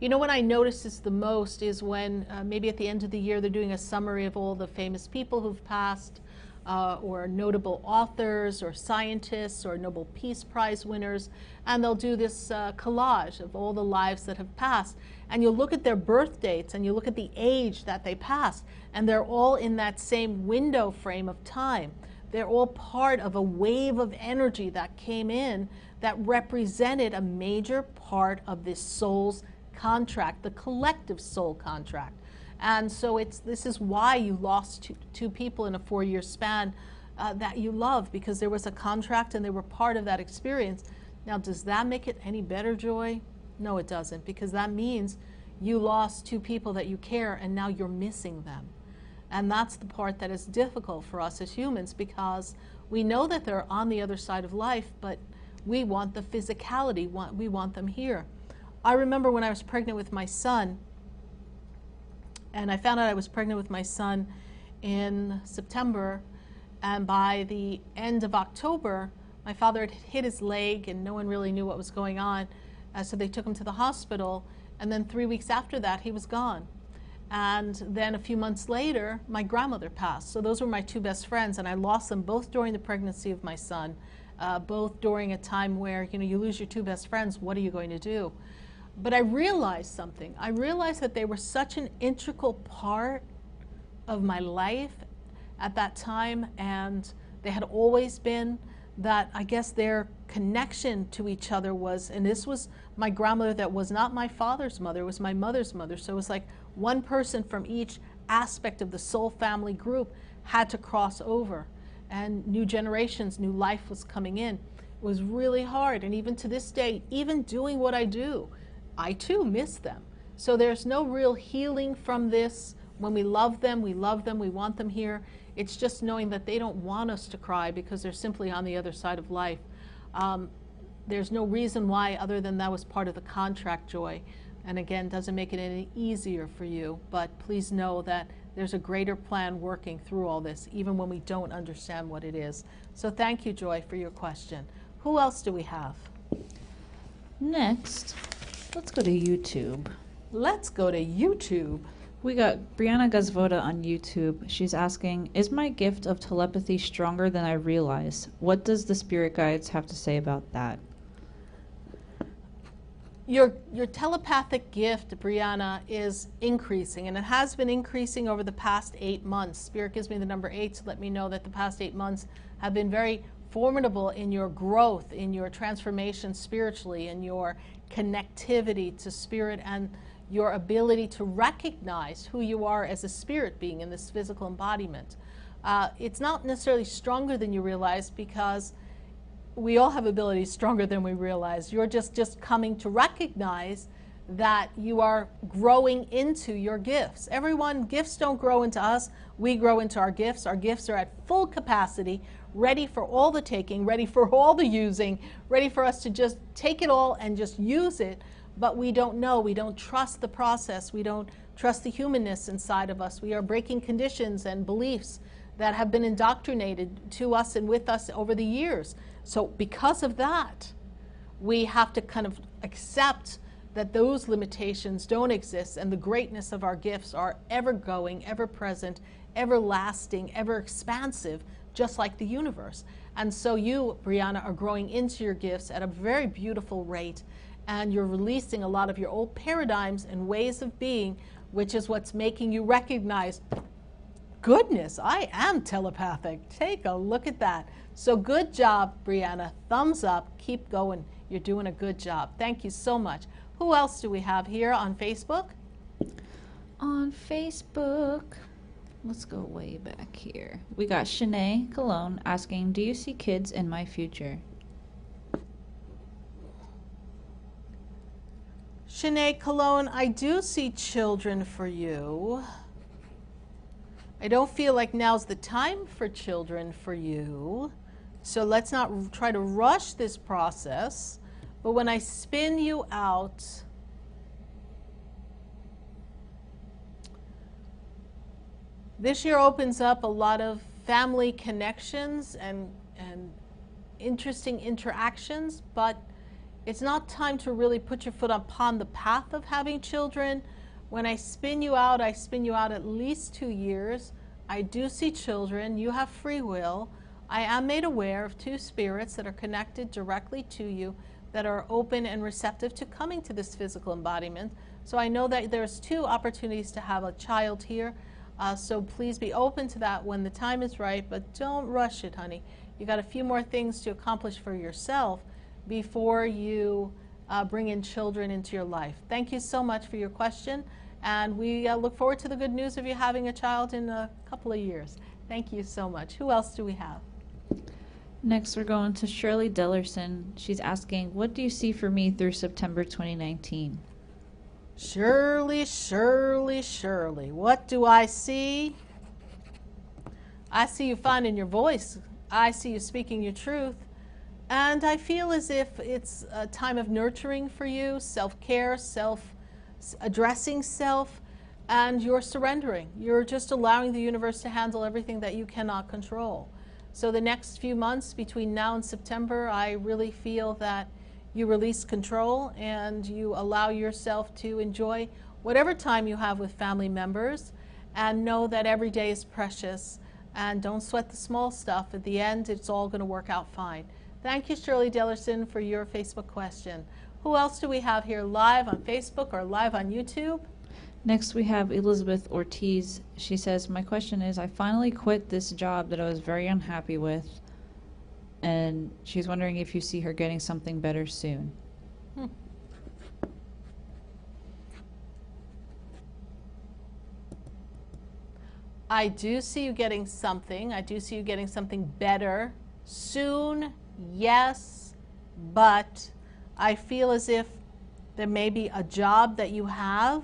You know, when I notice this the most is when maybe at the end of the year they're doing a summary of all the famous people who've passed, or notable authors or scientists or Nobel Peace Prize winners, and they'll do this collage of all the lives that have passed. And you'll look at their birth dates and you look at the age that they passed, and they're all in that same window frame of time. They're all part of a wave of energy that came in that represented a major part of this soul's contract, the collective soul contract. And so this is why you lost two people in a 4-year span that you love, because there was a contract and they were part of that experience. Now, does that make it any better, Joy? No, it doesn't, because that means you lost 2 people that you care, and now you're missing them. And that's the part that is difficult for us as humans, because we know that they're on the other side of life, but we want the physicality, we want them here. I remember when I was pregnant with my son, and I found out I was pregnant with my son in September, and by the end of October, my father had hit his leg and no one really knew what was going on. So they took him to the hospital, and then 3 weeks after that, he was gone. And then a few months later, my grandmother passed. So those were my 2 best friends, and I lost them both during the pregnancy of my son, both during a time where, you know, you lose your 2 best friends, what are you going to do? But I realized something. I realized that they were such an integral part of my life at that time, and they had always been, that I guess their connection to each other was, and this was my grandmother that was not my father's mother, it was my mother's mother. So it was like one person from each aspect of the soul family group had to cross over, and new generations, new life was coming in. It was really hard, and even to this day, even doing what I do, I too miss them. So there's no real healing from this. When we love them, we want them here. It's just knowing that they don't want us to cry because they're simply on the other side of life. There's no reason why other than that was part of the contract, Joy. And again, doesn't make it any easier for you, but please know that there's a greater plan working through all this, even when we don't understand what it is. So thank you, Joy, for your question. Who else do we have? Next, let's go to YouTube. Let's go to YouTube. We got Brianna Gazvoda on YouTube. She's asking, is my gift of telepathy stronger than I realize? What does the spirit guides have to say about that? Your telepathic gift, Brianna, is increasing, and it has been increasing over the past 8 months. Spirit gives me the number 8 to let me know that the past 8 months have been very formidable in your growth, in your transformation spiritually, in your connectivity to spirit, and your ability to recognize who you are as a spirit being in this physical embodiment. It's not necessarily stronger than you realize, because we all have abilities stronger than we realize. You're just coming to recognize that you are growing into your gifts. Gifts don't grow into us, we grow into our gifts. Our gifts are at full capacity, ready for all the taking, ready for all the using, ready for us to just take it all and just use it. But we don't know, we don't trust the process, we don't trust the humanness inside of us. We are breaking conditions and beliefs that have been indoctrinated to us and with us over the years. So because of that, we have to kind of accept that those limitations don't exist, and the greatness of our gifts are ever going, ever present, everlasting, ever expansive, just like the universe. And so you, Brianna, are growing into your gifts at a very beautiful rate, and you're releasing a lot of your old paradigms and ways of being, which is what's making you recognize, goodness, I am telepathic. Take a look at that. So good job, Brianna. Thumbs up. Keep going. You're doing a good job. Thank you so much. Who else do we have here on Facebook? On Facebook, let's go way back here. We got Shanae Cologne asking, do you see kids in my future? Shanae Cologne, I do see children for you. I don't feel like now's the time for children for you. So let's not try to rush this process. But when I spin you out, this year opens up a lot of family connections and interesting interactions, but it's not time to really put your foot upon the path of having children. When I spin you out at least 2 years. I do see children. You have free will. I am made aware of 2 spirits that are connected directly to you, that are open and receptive to coming to this physical embodiment. So I know that there's 2 opportunities to have a child here. So please be open to that when the time is right, but don't rush it, honey. You got a few more things to accomplish for yourself before you bring in children into your life. Thank you so much for your question, and we look forward to the good news of you having a child in a couple of years. Thank you so much. Who else do we have? Next, we're going to Shirley Dellerson. She's asking, what do you see for me through September 2019? Shirley, Shirley, Shirley. What do I see? I see you finding your voice. I see you speaking your truth. And I feel as if it's a time of nurturing for you, self-care, addressing self, and you're surrendering. You're just allowing the universe to handle everything that you cannot control. So the next few months between now and September, I really feel that you release control and you allow yourself to enjoy whatever time you have with family members, and know that every day is precious, and don't sweat the small stuff. At the end, it's all going to work out fine. Thank you, Shirley Dellerson, for your Facebook question. Who else do we have here live on Facebook or live on YouTube? Next, we have Elizabeth Ortiz. She says, my question is, I finally quit this job that I was very unhappy with, and she's wondering if you see her getting something better soon. I do see you getting something. I do see you getting something better soon, yes, but I feel as if there may be a job that you have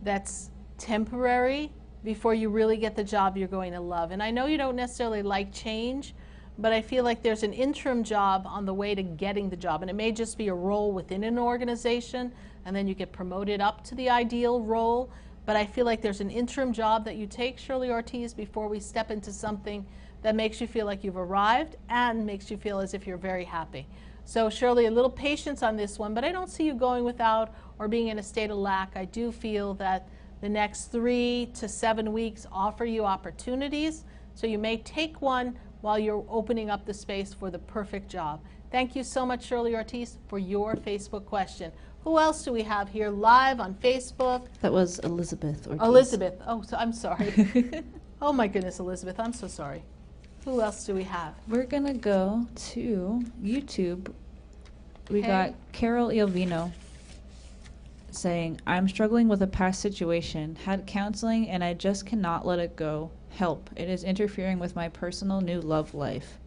that's temporary before you really get the job you're going to love. And I know you don't necessarily like change, but I feel like there's an interim job on the way to getting the job. And it may just be a role within an organization, and then you get promoted up to the ideal role. But I feel like there's an interim job that you take, Shirley Ortiz, before we step into something that makes you feel like you've arrived and makes you feel as if you're very happy. So Shirley, a little patience on this one, but I don't see you going without or being in a state of lack. I do feel that the next 3 to 7 weeks offer you opportunities, so you may take one while you're opening up the space for the perfect job. Thank you so much, Shirley Ortiz, for your Facebook question. Who else do we have here live on Facebook? That was Elizabeth Ortiz. Elizabeth. Oh, so I'm sorry. Oh my goodness, Elizabeth, I'm so sorry. Who else do we have? We're going to go to YouTube. We got Carol Iovino saying, I'm struggling with a past situation, had counseling, and I just cannot let it go. Help. It is interfering with my personal new love life.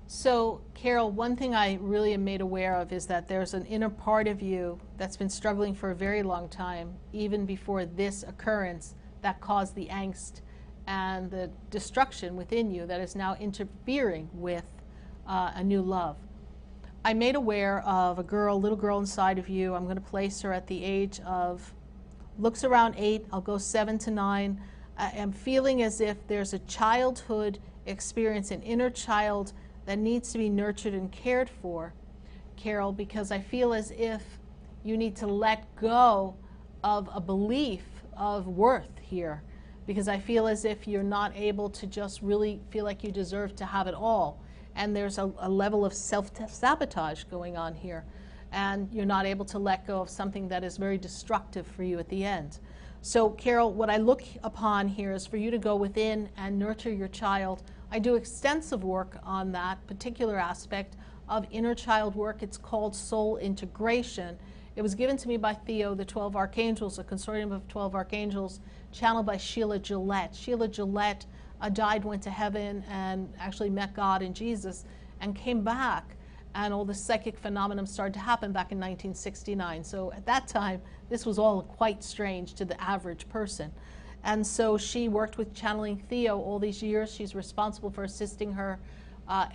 So, Carol, one thing I really am made aware of is that there's an inner part of you that's been struggling for a very long time, even before this occurrence, that caused the angst and the destruction within you that is now interfering with a new love. I'm made aware of a little girl inside of you. I'm going to place her at the age of, looks around 8, I'll go 7 to 9. I am feeling as if there's a childhood experience, an inner child that needs to be nurtured and cared for, Carol, because I feel as if you need to let go of a belief of worth here, because I feel as if you're not able to just really feel like you deserve to have it all. And there's a level of self-sabotage going on here. And you're not able to let go of something that is very destructive for you at the end. So, Carol, what I look upon here is for you to go within and nurture your child. I do extensive work on that particular aspect of inner child work. It's called soul integration. It was given to me by Theo, the 12 Archangels, a consortium of 12 Archangels, channeled by Sheila Gillette. Sheila Gillette died, went to heaven, and actually met God and Jesus, and came back, and all the psychic phenomenon started to happen back in 1969. So at that time, this was all quite strange to the average person. And so she worked with channeling Theo all these years. She's responsible for assisting her,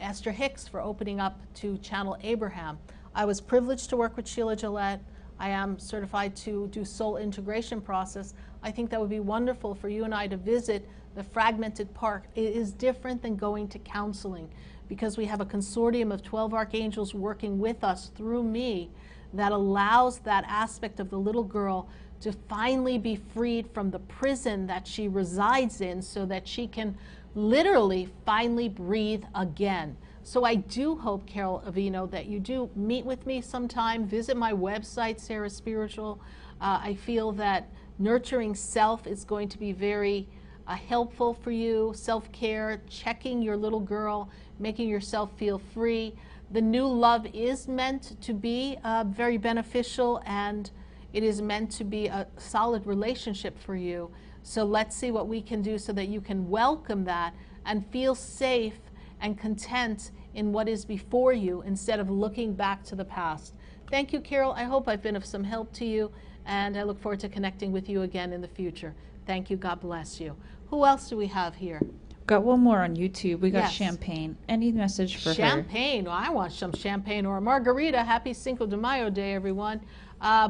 Esther Hicks, for opening up to channel Abraham. I was privileged to work with Sheila Gillette. I am certified to do soul integration process. I think that would be wonderful for you and I to visit the fragmented part. It is different than going to counseling, because we have a consortium of 12 archangels working with us through me that allows that aspect of the little girl to finally be freed from the prison that she resides in, so that she can literally finally breathe again. So I do hope, Carol Avino, that you do meet with me sometime, visit my website, SarahSpiritual. I feel that nurturing self is going to be very helpful for you, self-care, checking your little girl, making yourself feel free. The new love is meant to be very beneficial, and it is meant to be a solid relationship for you. So let's see what we can do so that you can welcome that and feel safe and content in what is before you instead of looking back to the past. Thank you, Carol. I hope I've been of some help to you, and I look forward to connecting with you again in the future. Thank you. God bless you. Who else do we have here? Got one more on YouTube. We got Yes. Champagne. Any message for her? Champagne. Well, I want some champagne or a margarita. Happy Cinco de Mayo Day, everyone.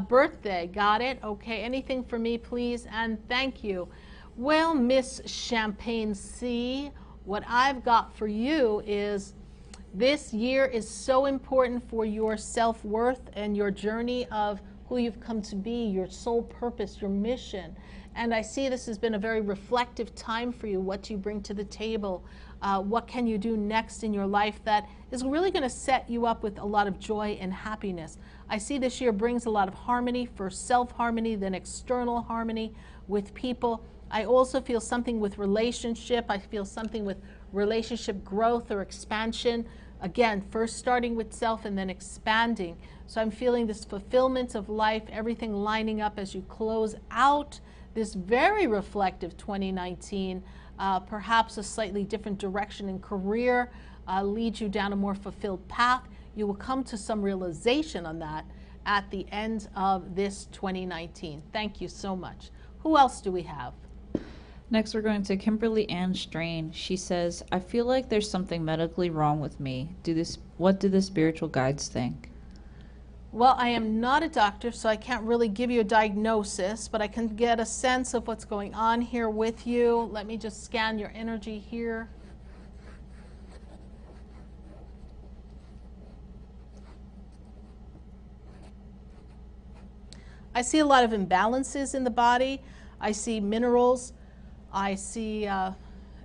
Birthday. Got it? Okay. Anything for me, please? And thank you. Well, Miss Champagne C, what I've got for you is this year is so important for your self-worth and your journey of who you've come to be, your soul purpose, your mission. And I see this has been a very reflective time for you. What do you bring to the table? What can you do next in your life that is really going to set you up with a lot of joy and happiness? I see this year brings a lot of harmony, first self-harmony, then external harmony with people. I also feel something with relationship. I feel something with relationship growth or expansion. Again, first starting with self and then expanding. So I'm feeling this fulfillment of life, everything lining up as you close out this very reflective 2019, perhaps a slightly different direction in career, leads you down a more fulfilled path. You will come to some realization on that at the end of this 2019. Thank you so much. Who else do we have? Next, we're going to Kimberly Ann Strain. She says, I feel like there's something medically wrong with me. What do the spiritual guides think? Well, I am not a doctor, so I can't really give you a diagnosis, but I can get a sense of what's going on here with you. Let me just scan your energy here. I see a lot of imbalances in the body. I see minerals. I see out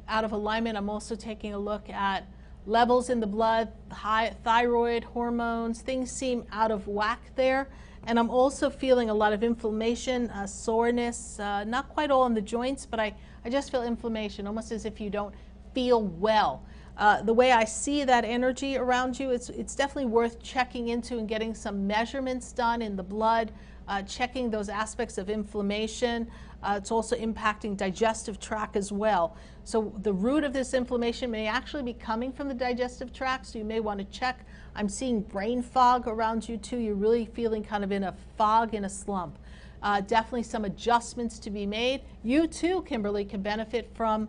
of alignment. I'm also taking a look at levels in the blood, high thyroid hormones. Things seem out of whack there. And I'm also feeling a lot of inflammation, soreness, not quite all in the joints, but I just feel inflammation, almost as if you don't feel well. The way I see that energy around you, it's definitely worth checking into and getting some measurements done in the blood, checking those aspects of inflammation. It's also impacting digestive tract as well. So the root of this inflammation may actually be coming from the digestive tract, so you may want to check. I'm seeing brain fog around you too. You're really feeling kind of in a fog, in a slump. Definitely some adjustments to be made. You too, Kimberly, can benefit from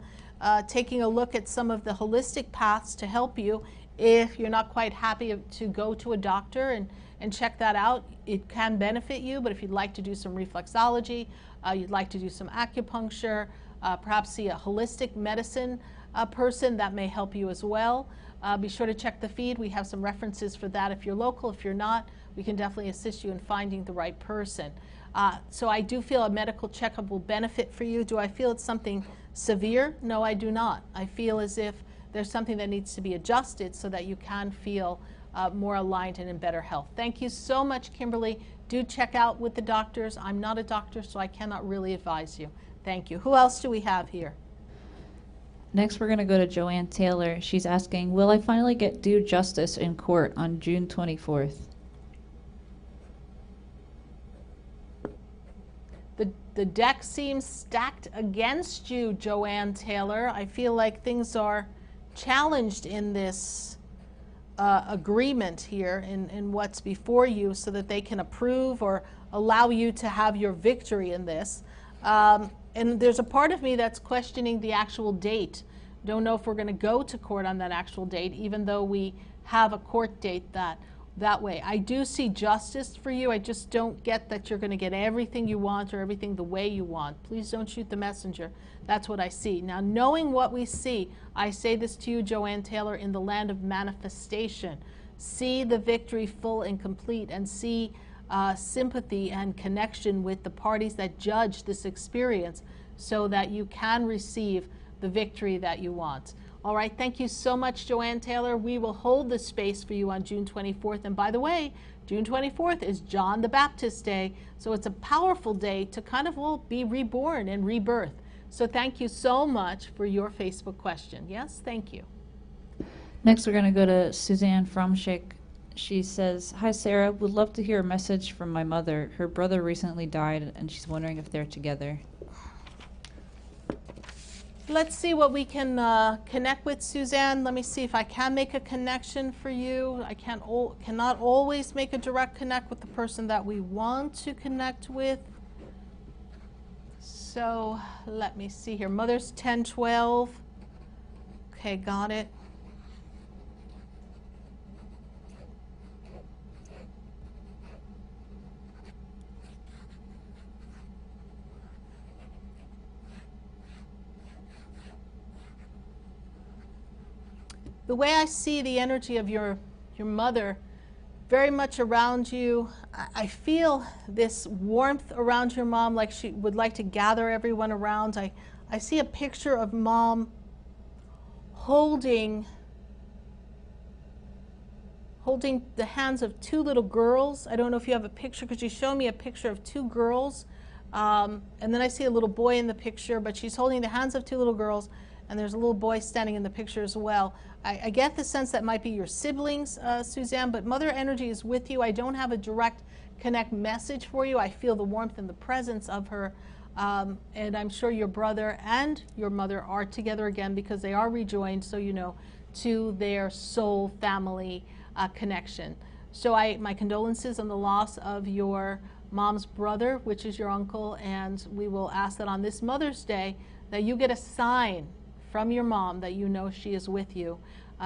taking a look at some of the holistic paths to help you. If you're not quite happy to go to a doctor and check that out, it can benefit you. But if you'd like to do some reflexology, you'd like to do some acupuncture, perhaps see a holistic medicine person, that may help you as well. Be sure to check the feed. We have some references for that if you're local. If you're not, we can definitely assist you in finding the right person. So I do feel a medical checkup will benefit for you. Do I feel it's something severe? No, I do not. I feel as if there's something that needs to be adjusted so that you can feel more aligned and in better health. Thank you so much, Kimberly. Do check out with the doctors. I'm not a doctor, so I cannot really advise you. Thank you. Who else do we have here? Next, we're going to go to Joanne Taylor. She's asking, will I finally get due justice in court on June 24th? The deck seems stacked against you, Joanne Taylor. I feel like things are challenged in this agreement here in what's before you, so that they can approve or allow you to have your victory in this. And there's a part of me that's questioning the actual date. Don't know if we're going to go to court on that actual date, even though we have a court date that way. I do see justice for you. I just don't get that you're going to get everything you want or everything the way you want. Please don't shoot the messenger. That's what I see. Now, knowing what we see, I say this to you, Joanne Taylor, in the land of manifestation. See the victory full and complete, and see sympathy and connection with the parties that judge this experience, so that you can receive the victory that you want. All right, thank you so much, Joanne Taylor. We will hold the space for you on June 24th. And by the way, June 24th is John the Baptist Day, so it's a powerful day to kind of be reborn and rebirth. So thank you so much for your Facebook question. Yes, thank you. Next, we're going to go to Suzanne Fromschick. She says, hi, Sarah. Would love to hear a message from my mother. Her brother recently died, and she's wondering if they're together. Let's see what we can connect with, Suzanne. Let me see if I can make a connection for you. I cannot always make a direct connect with the person that we want to connect with. So let me see here. Mother's 1012. Okay, got it. The way I see the energy of your mother, very much around you, I feel this warmth around your mom, like she would like to gather everyone around. I see a picture of mom holding the hands of two little girls. I don't know if you have a picture, because you showed me a picture of two girls, and then I see a little boy in the picture, but she's holding the hands of two little girls, and there's a little boy standing in the picture as well. I get the sense that might be your siblings, Suzanne, but mother energy is with you. I don't have a direct connect message for you. I feel the warmth and the presence of her And I'm sure your brother and your mother are together again because they are rejoined, so you know, to their soul family connection. So my condolences on the loss of your mom's brother, which is your uncle, and we will ask that on this Mother's Day that you get a sign from your mom that you know she is with you,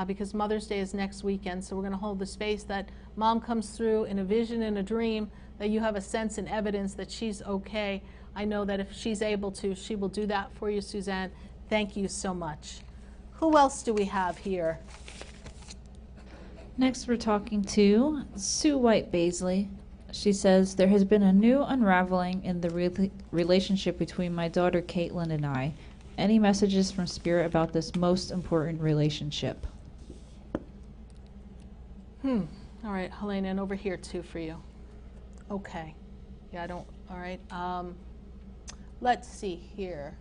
because Mother's Day is next weekend, so we're going to hold the space that mom comes through in a vision, in a dream, that you have a sense and evidence that she's okay. I know that if she's able to, she will do that for you, Suzanne. Thank you so much. Who else do we have here? Next, we're talking to Sue White Baisley. She says, there has been a new unraveling in the relationship between my daughter Caitlin and I. Any messages from Spirit about this most important relationship? All right, Helena, and over here too for you. Okay. Yeah, I don't, all right. Let's see here.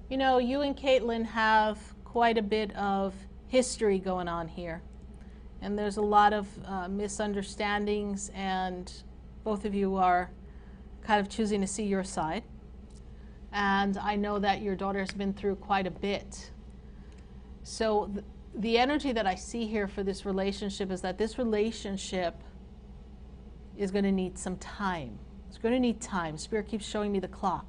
You know, you and Caitlin have quite a bit of history going on here. And there's a lot of misunderstandings, and both of you are kind of choosing to see your side. And I know that your daughter has been through quite a bit. So the energy that I see here for this relationship is that this relationship is going to need some time. It's going to need time. Spirit keeps showing me the clock.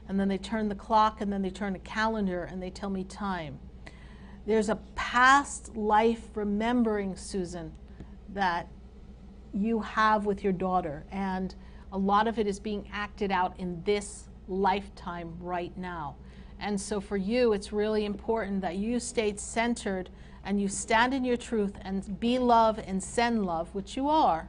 And then they turn the clock, and then they turn the calendar, and they tell me time. There's a past life remembering, Susan, that you have with your daughter. And a lot of it is being acted out in this lifetime right now. And so for you, it's really important that you stay centered and you stand in your truth and be love and send love, which you are,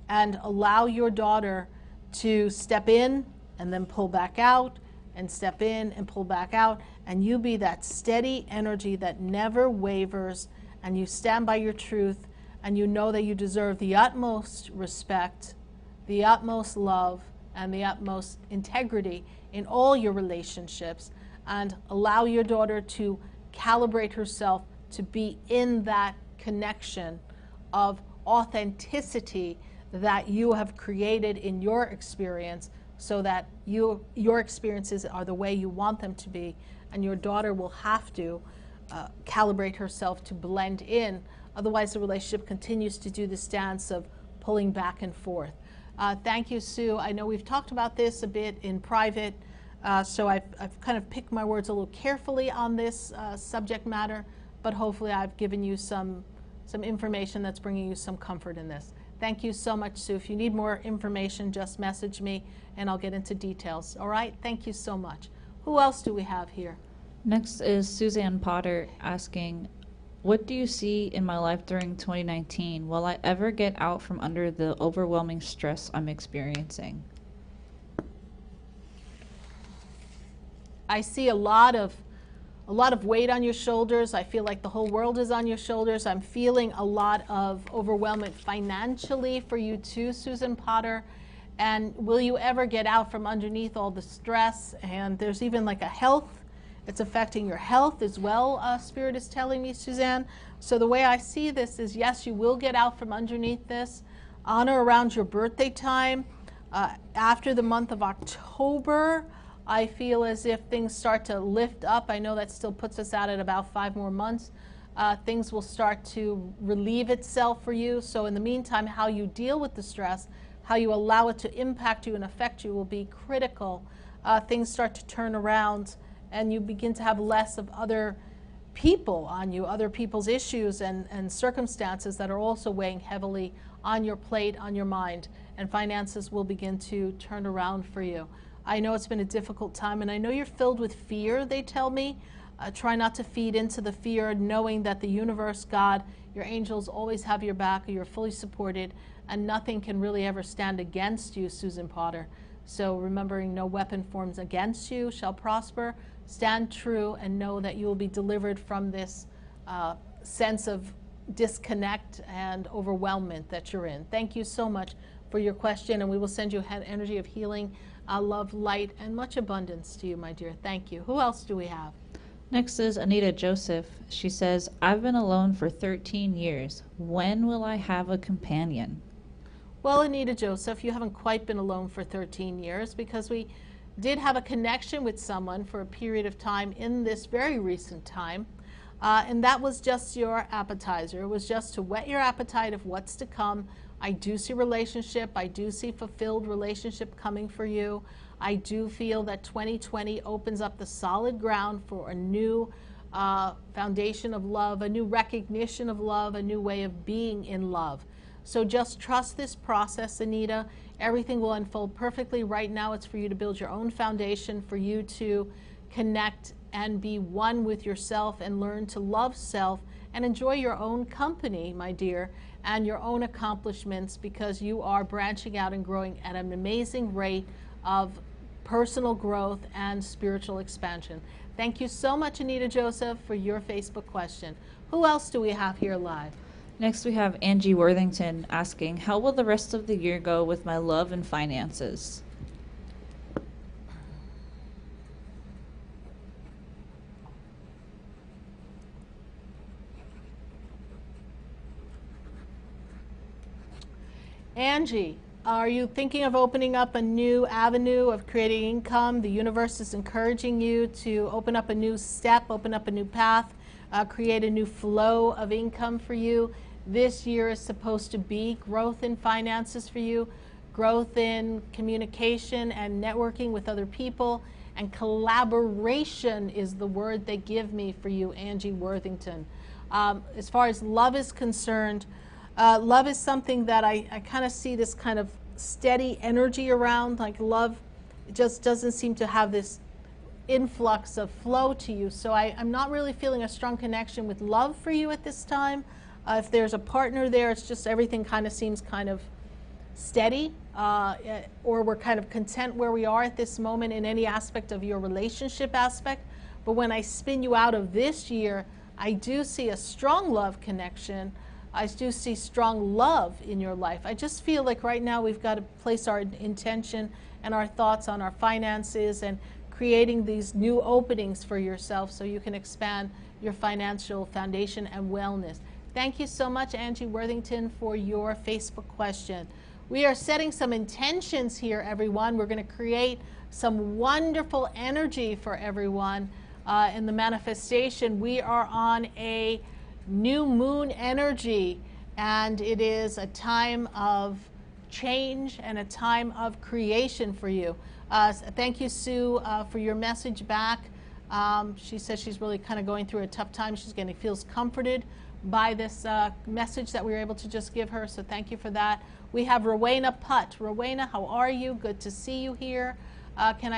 and allow your daughter to step in and then pull back out, and step in and pull back out, and you be that steady energy that never wavers, and you stand by your truth, and you know that you deserve the utmost respect, the utmost love, and the utmost integrity in all your relationships, and allow your daughter to calibrate herself to be in that connection of authenticity that you have created in your experience, so that your experiences are the way you want them to be, and your daughter will have to calibrate herself to blend in. Otherwise, the relationship continues to do this dance of pulling back and forth. Thank you, Sue. I know we've talked about this a bit in private, so I've kind of picked my words a little carefully on this subject matter, but hopefully I've given you some information that's bringing you some comfort in this. Thank you so much, Sue. If you need more information, just message me and I'll get into details. All right? Thank you so much. Who else do we have here? Next is Suzanne Potter asking, what do you see in my life during 2019? Will I ever get out from under the overwhelming stress I'm experiencing? I see a lot of weight on your shoulders. I feel like the whole world is on your shoulders. I'm feeling a lot of overwhelmment financially for you too, Susan Potter. And will you ever get out from underneath all the stress? And there's even like a health. It's affecting your health as well, Spirit is telling me, Suzanne. So the way I see this is, yes, you will get out from underneath this on or around your birthday time. After the month of October, I feel as if things start to lift up. I know that still puts us out at about 5 more months. Things will start to relieve itself for you. So in the meantime, how you deal with the stress, how you allow it to impact you and affect you will be critical. Things start to turn around and you begin to have less of other people on you, other people's issues and circumstances that are also weighing heavily on your plate, on your mind, and finances will begin to turn around for you. I know it's been a difficult time, and I know you're filled with fear, they tell me. Try not to feed into the fear, knowing that the universe, God, your angels always have your back, you're fully supported, and nothing can really ever stand against you, Susan Potter. So remembering no weapon formed against you shall prosper. Stand true and know that you will be delivered from this sense of disconnect and overwhelmment that you're in. Thank you so much for your question, and we will send you an energy of healing, love, light, and much abundance to you, my dear. Thank you. Who else do we have? Next is Anita Joseph. She says, I've been alone for 13 years. When will I have a companion? Well, Anita Joseph, you haven't quite been alone for 13 years because we did have a connection with someone for a period of time in this very recent time. And that was just your appetizer. It was just to whet your appetite of what's to come. I do see relationship. I do see fulfilled relationship coming for you. I do feel that 2020 opens up the solid ground for a new foundation of love, a new recognition of love, a new way of being in love. So just trust this process, Anita. Everything will unfold perfectly. Right now, it's for you to build your own foundation, for you to connect and be one with yourself and learn to love self and enjoy your own company, my dear, and your own accomplishments, because you are branching out and growing at an amazing rate of personal growth and spiritual expansion. Thank you so much, Anita Joseph, for your Facebook question. Who else do we have here live? Next we have Angie Worthington asking, how will the rest of the year go with my love and finances? Angie, are you thinking of opening up a new avenue of creating income? The universe is encouraging you to open up a new step, open up a new path, create a new flow of income for you. This year is supposed to be growth in finances for you, growth in communication and networking with other people, and collaboration is the word they give me for you, Angie Worthington. As far as love is concerned, love is something that I kind of see this kind of steady energy around, like love just doesn't seem to have this influx of flow to you. So I'm not really feeling a strong connection with love for you at this time. If there's a partner there, it's just everything kind of seems kind of steady, or we're kind of content where we are at this moment in any aspect of your relationship aspect. But when I spin you out of this year, I do see a strong love connection. I do see strong love in your life. I just feel like right now we've got to place our intention and our thoughts on our finances and creating these new openings for yourself so you can expand your financial foundation and wellness. Thank you so much, Angie Worthington, for your Facebook question. We are setting some intentions here, everyone. We're going to create some wonderful energy for everyone in the manifestation. We are on a new moon energy, and it is a time of change and a time of creation for you. Thank you, Sue, for your message back. She says she's really kind of going through a tough time. She's getting feels comforted by this message that we were able to just give her, so thank you for that. We have Rowena Putt. Rowena, how are you? Good to see you here. Can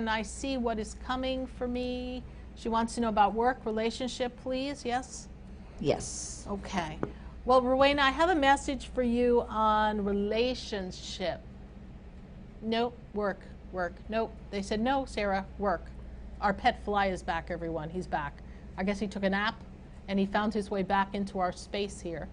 I see what is coming for me? She wants to know about work, relationship, please. Yes? Yes. Okay. Well, Rowena, I have a message for you on relationship. Nope, work. Nope. They said, no, Sarah, work. Our pet fly is back, everyone. He's back. I guess he took a nap and he found his way back into our space here.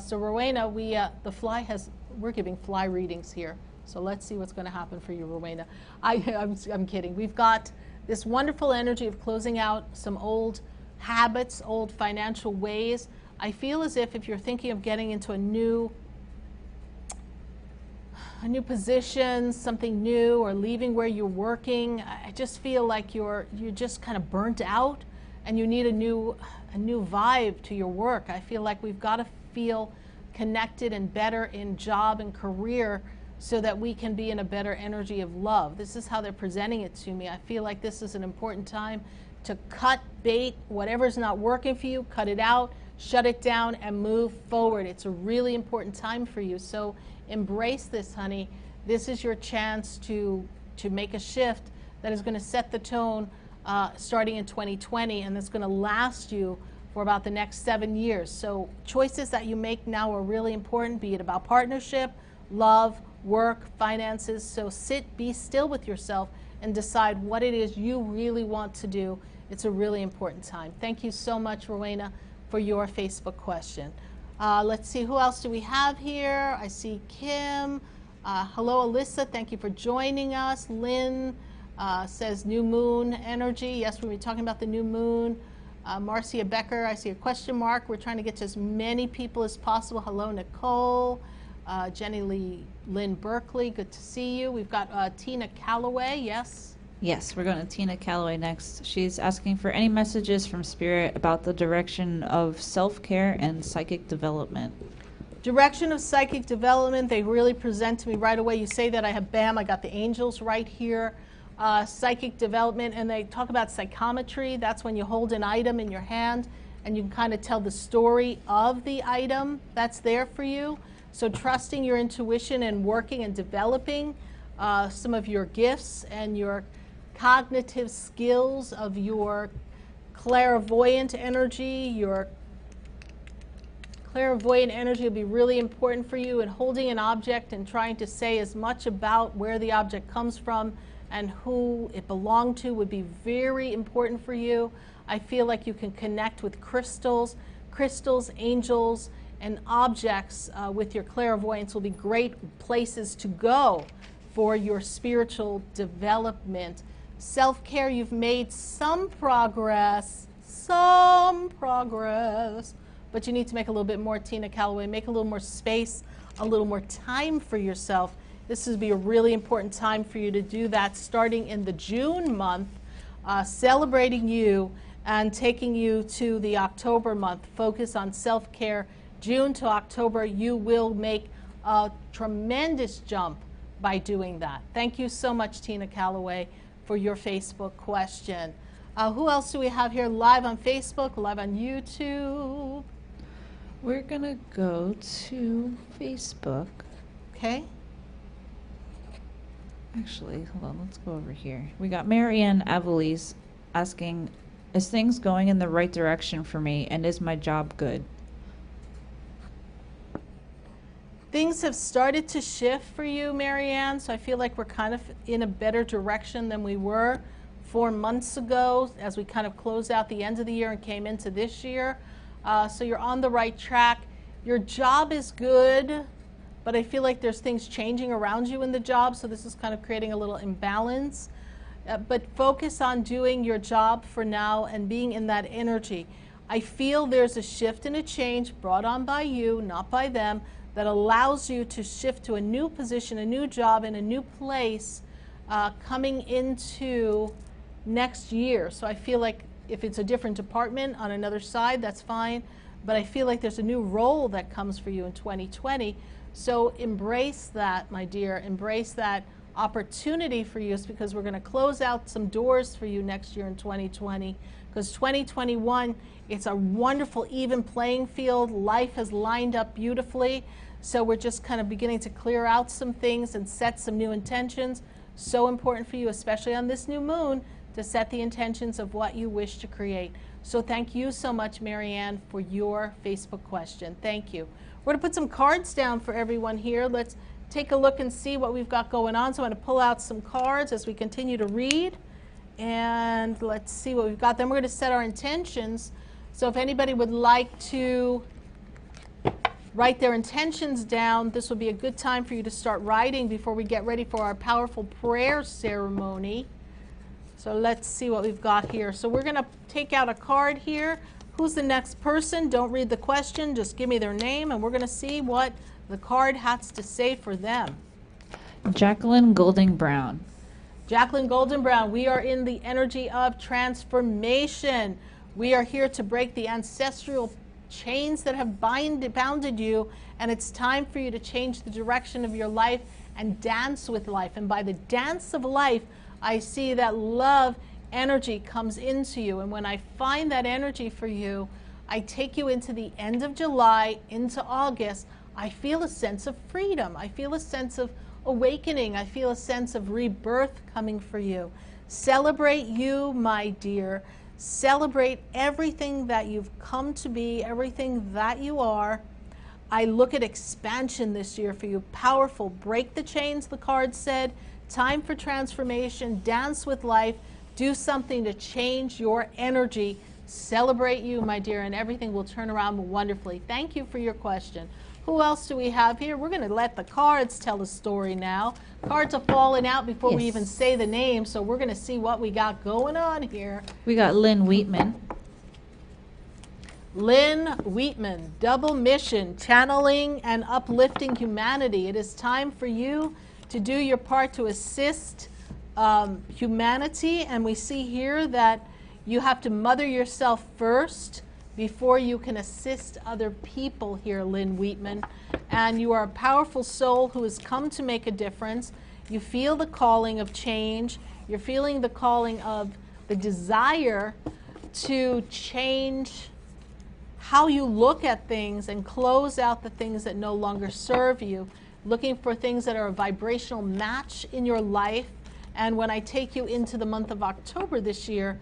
So Rowena, we're giving fly readings here. So let's see what's going to happen for you, Rowena. I'm kidding. We've got this wonderful energy of closing out some old habits, old financial ways. I feel as if you're thinking of getting into a new position, something new, or leaving where you're working, I just feel like you're just kind of burnt out and you need a new vibe to your work. I feel like we've got to feel connected and better in job and career so that we can be in a better energy of love. This is how they're presenting it to me. I feel like this is an important time to cut bait, whatever's not working for you, cut it out, shut it down, and move forward. It's a really important time for you. So embrace this, honey. This is your chance to make a shift that is going to set the tone starting in 2020, and that's going to last you for about the next 7 years. So choices that you make now are really important, be it about partnership, love, work, finances. So be still with yourself and decide what it is you really want to do. It's a really important time. Thank you so much, Rowena, for your Facebook question. Let's see, who else do we have here? I see Kim. Hello, Alyssa. Thank you for joining us. Lynn, Says new moon energy. Yes, we'll be talking about the new moon. Marcia Becker, I see a question mark. We're trying to get to as many people as possible. Hello, Nicole. Jenny Lee Lynn Berkeley, good to see you. We've got Tina Calloway, yes? Yes, we're going to Tina Calloway next. She's asking for any messages from Spirit about the direction of self-care and psychic development. Direction of psychic development, they really present to me right away. You say that, I have, bam, I got the angels right here. Psychic development, and they talk about psychometry. That's when you hold an item in your hand and you can kind of tell the story of the item that's there for you. So trusting your intuition and working and developing some of your gifts and your cognitive skills of your clairvoyant energy. Your clairvoyant energy will be really important for you, and holding an object and trying to say as much about where the object comes from and who it belonged to would be very important for you. I feel like you can connect with crystals, angels, and objects with your clairvoyance will be great places to go for your spiritual development. Self-care, you've made some progress, but you need to make a little bit more, Tina Calloway. Make a little more space, a little more time for yourself. This would be a really important time for you to do that, starting in the June month, celebrating you and taking you to the October month. Focus on self-care. June to October, you will make a tremendous jump by doing that. Thank you so much, Tina Calloway, for your Facebook question. Who else do we have here live on Facebook, live on YouTube? We're going to go to Facebook. Okay. Actually, hold on, let's go over here. We got Marianne Avalise asking, is things going in the right direction for me, and is my job good? Things have started to shift for you, Marianne, so I feel like we're kind of in a better direction than we were 4 months ago as we kind of closed out the end of the year and came into this year. So you're on the right track. Your job is good, but I feel like there's things changing around you in the job, so this is kind of creating a little imbalance. But focus on doing your job for now and being in that energy. I feel there's a shift and a change brought on by you, not by them, that allows you to shift to a new position, a new job, in a new place coming into next year. So I feel like if it's a different department on another side, that's fine. But I feel like there's a new role that comes for you in 2020. So embrace that, my dear. Embrace that opportunity for you, because we're going to close out some doors for you next year in 2020. Because 2021, it's a wonderful, even playing field. Life has lined up beautifully. So we're just kind of beginning to clear out some things and set some new intentions. So important for you, especially on this new moon, to set the intentions of what you wish to create. So thank you so much, Marianne, for your Facebook question. Thank you. We're going to put some cards down for everyone here. Let's take a look and see what we've got going on. So I'm going to pull out some cards as we continue to read. And let's see what we've got. Then we're going to set our intentions. So if anybody would like to write their intentions down, this would be a good time for you to start writing before we get ready for our powerful prayer ceremony. So let's see what we've got here. So we're going to take out a card here. Who's the next person? Don't read the question. Just give me their name, and we're going to see what the card has to say for them. Jacqueline Golding Brown. Jacqueline Golden Brown, we are in the energy of transformation. We are here to break the ancestral chains that have bounded you, and it's time for you to change the direction of your life and dance with life. And by the dance of life, I see that love energy comes into you. And when I find that energy for you, I take you into the end of July, into August. I feel a sense of freedom. I feel a sense of awakening. I feel a sense of rebirth coming for you. Celebrate you, my dear. Celebrate everything that you've come to be, everything that you are. I look at expansion this year for you. Powerful. Break the chains, the card said. Time for transformation. Dance with life. Do something to change your energy. Celebrate you, my dear, and everything will turn around wonderfully. Thank you for your question. Who else do we have here? We're going to let the cards tell the story now. Cards are falling out before we Yes. even say the name, so we're going to see what we got going on here. We got Lynn Wheatman. Lynn Wheatman, double mission, channeling and uplifting humanity. It is time for you to do your part to assist humanity, and we see here that you have to mother yourself first before you can assist other people here, Lynn Wheatman. And you are a powerful soul who has come to make a difference. You feel the calling of change. You're feeling the calling of the desire to change how you look at things and close out the things that no longer serve you. Looking for things that are a vibrational match in your life. And when I take you into the month of October this year,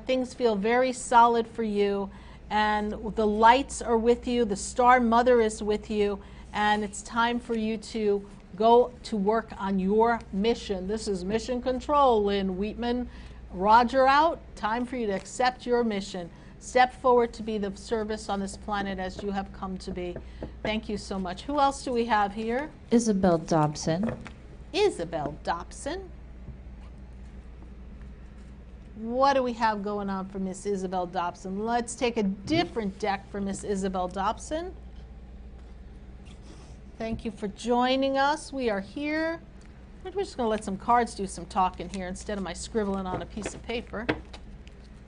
things feel very solid for you. And the lights are with you, the Star Mother is with you, and it's time for you to go to work on your mission. This is mission control, Lynn Wheatman. Roger out. Time for you to accept your mission. Step forward to be the service on this planet as you have come to be. Thank you so much. Who else do we have here? Isabel Dobson. Isabel Dobson. What do we have going on for Miss Isabel Dobson? Let's take a different deck for Miss Isabel Dobson. Thank you for joining us. We are here. We're just going to let some cards do some talking here instead of my scribbling on a piece of paper.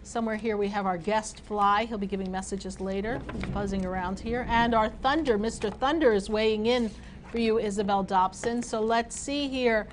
Somewhere here we have our guest Fly. He'll be giving messages later. He's buzzing around here. And our Thunder, Mr. Thunder, is weighing in for you, Isabel Dobson. So let's see here.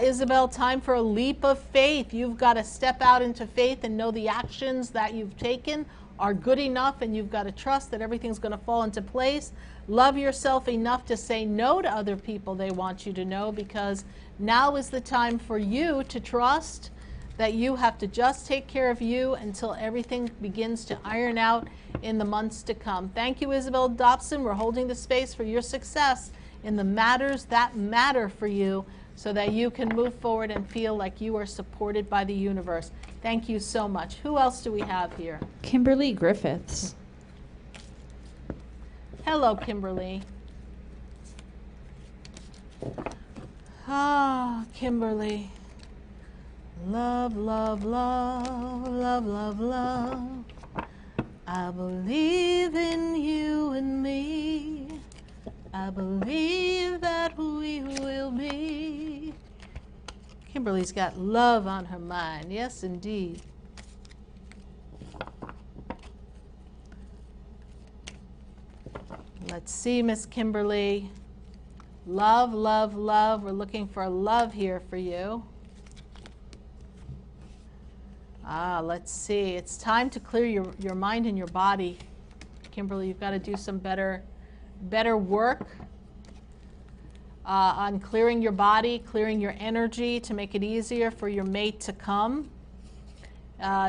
Isabel, time for a leap of faith. You've got to step out into faith and know the actions that you've taken are good enough, and you've got to trust that everything's going to fall into place. Love yourself enough to say no to other people they want you to know, because now is the time for you to trust that you have to just take care of you until everything begins to iron out in the months to come. Thank you, Isabel Dobson. We're holding the space for your success in the matters that matter for you, so that you can move forward and feel like you are supported by the universe. Thank you so much. Who else do we have here? Kimberly Griffiths. Hello, Kimberly. Ah, Kimberly. Love, love, love, love, love, love. I believe in you and me. I believe that we will be. Kimberly's got love on her mind. Yes, indeed. Let's see, Miss Kimberly. Love, love, love. We're looking for love here for you. Let's see. It's time to clear your mind and your body. Kimberly, you've got to do some better work on clearing your body, clearing your energy to make it easier for your mate to come.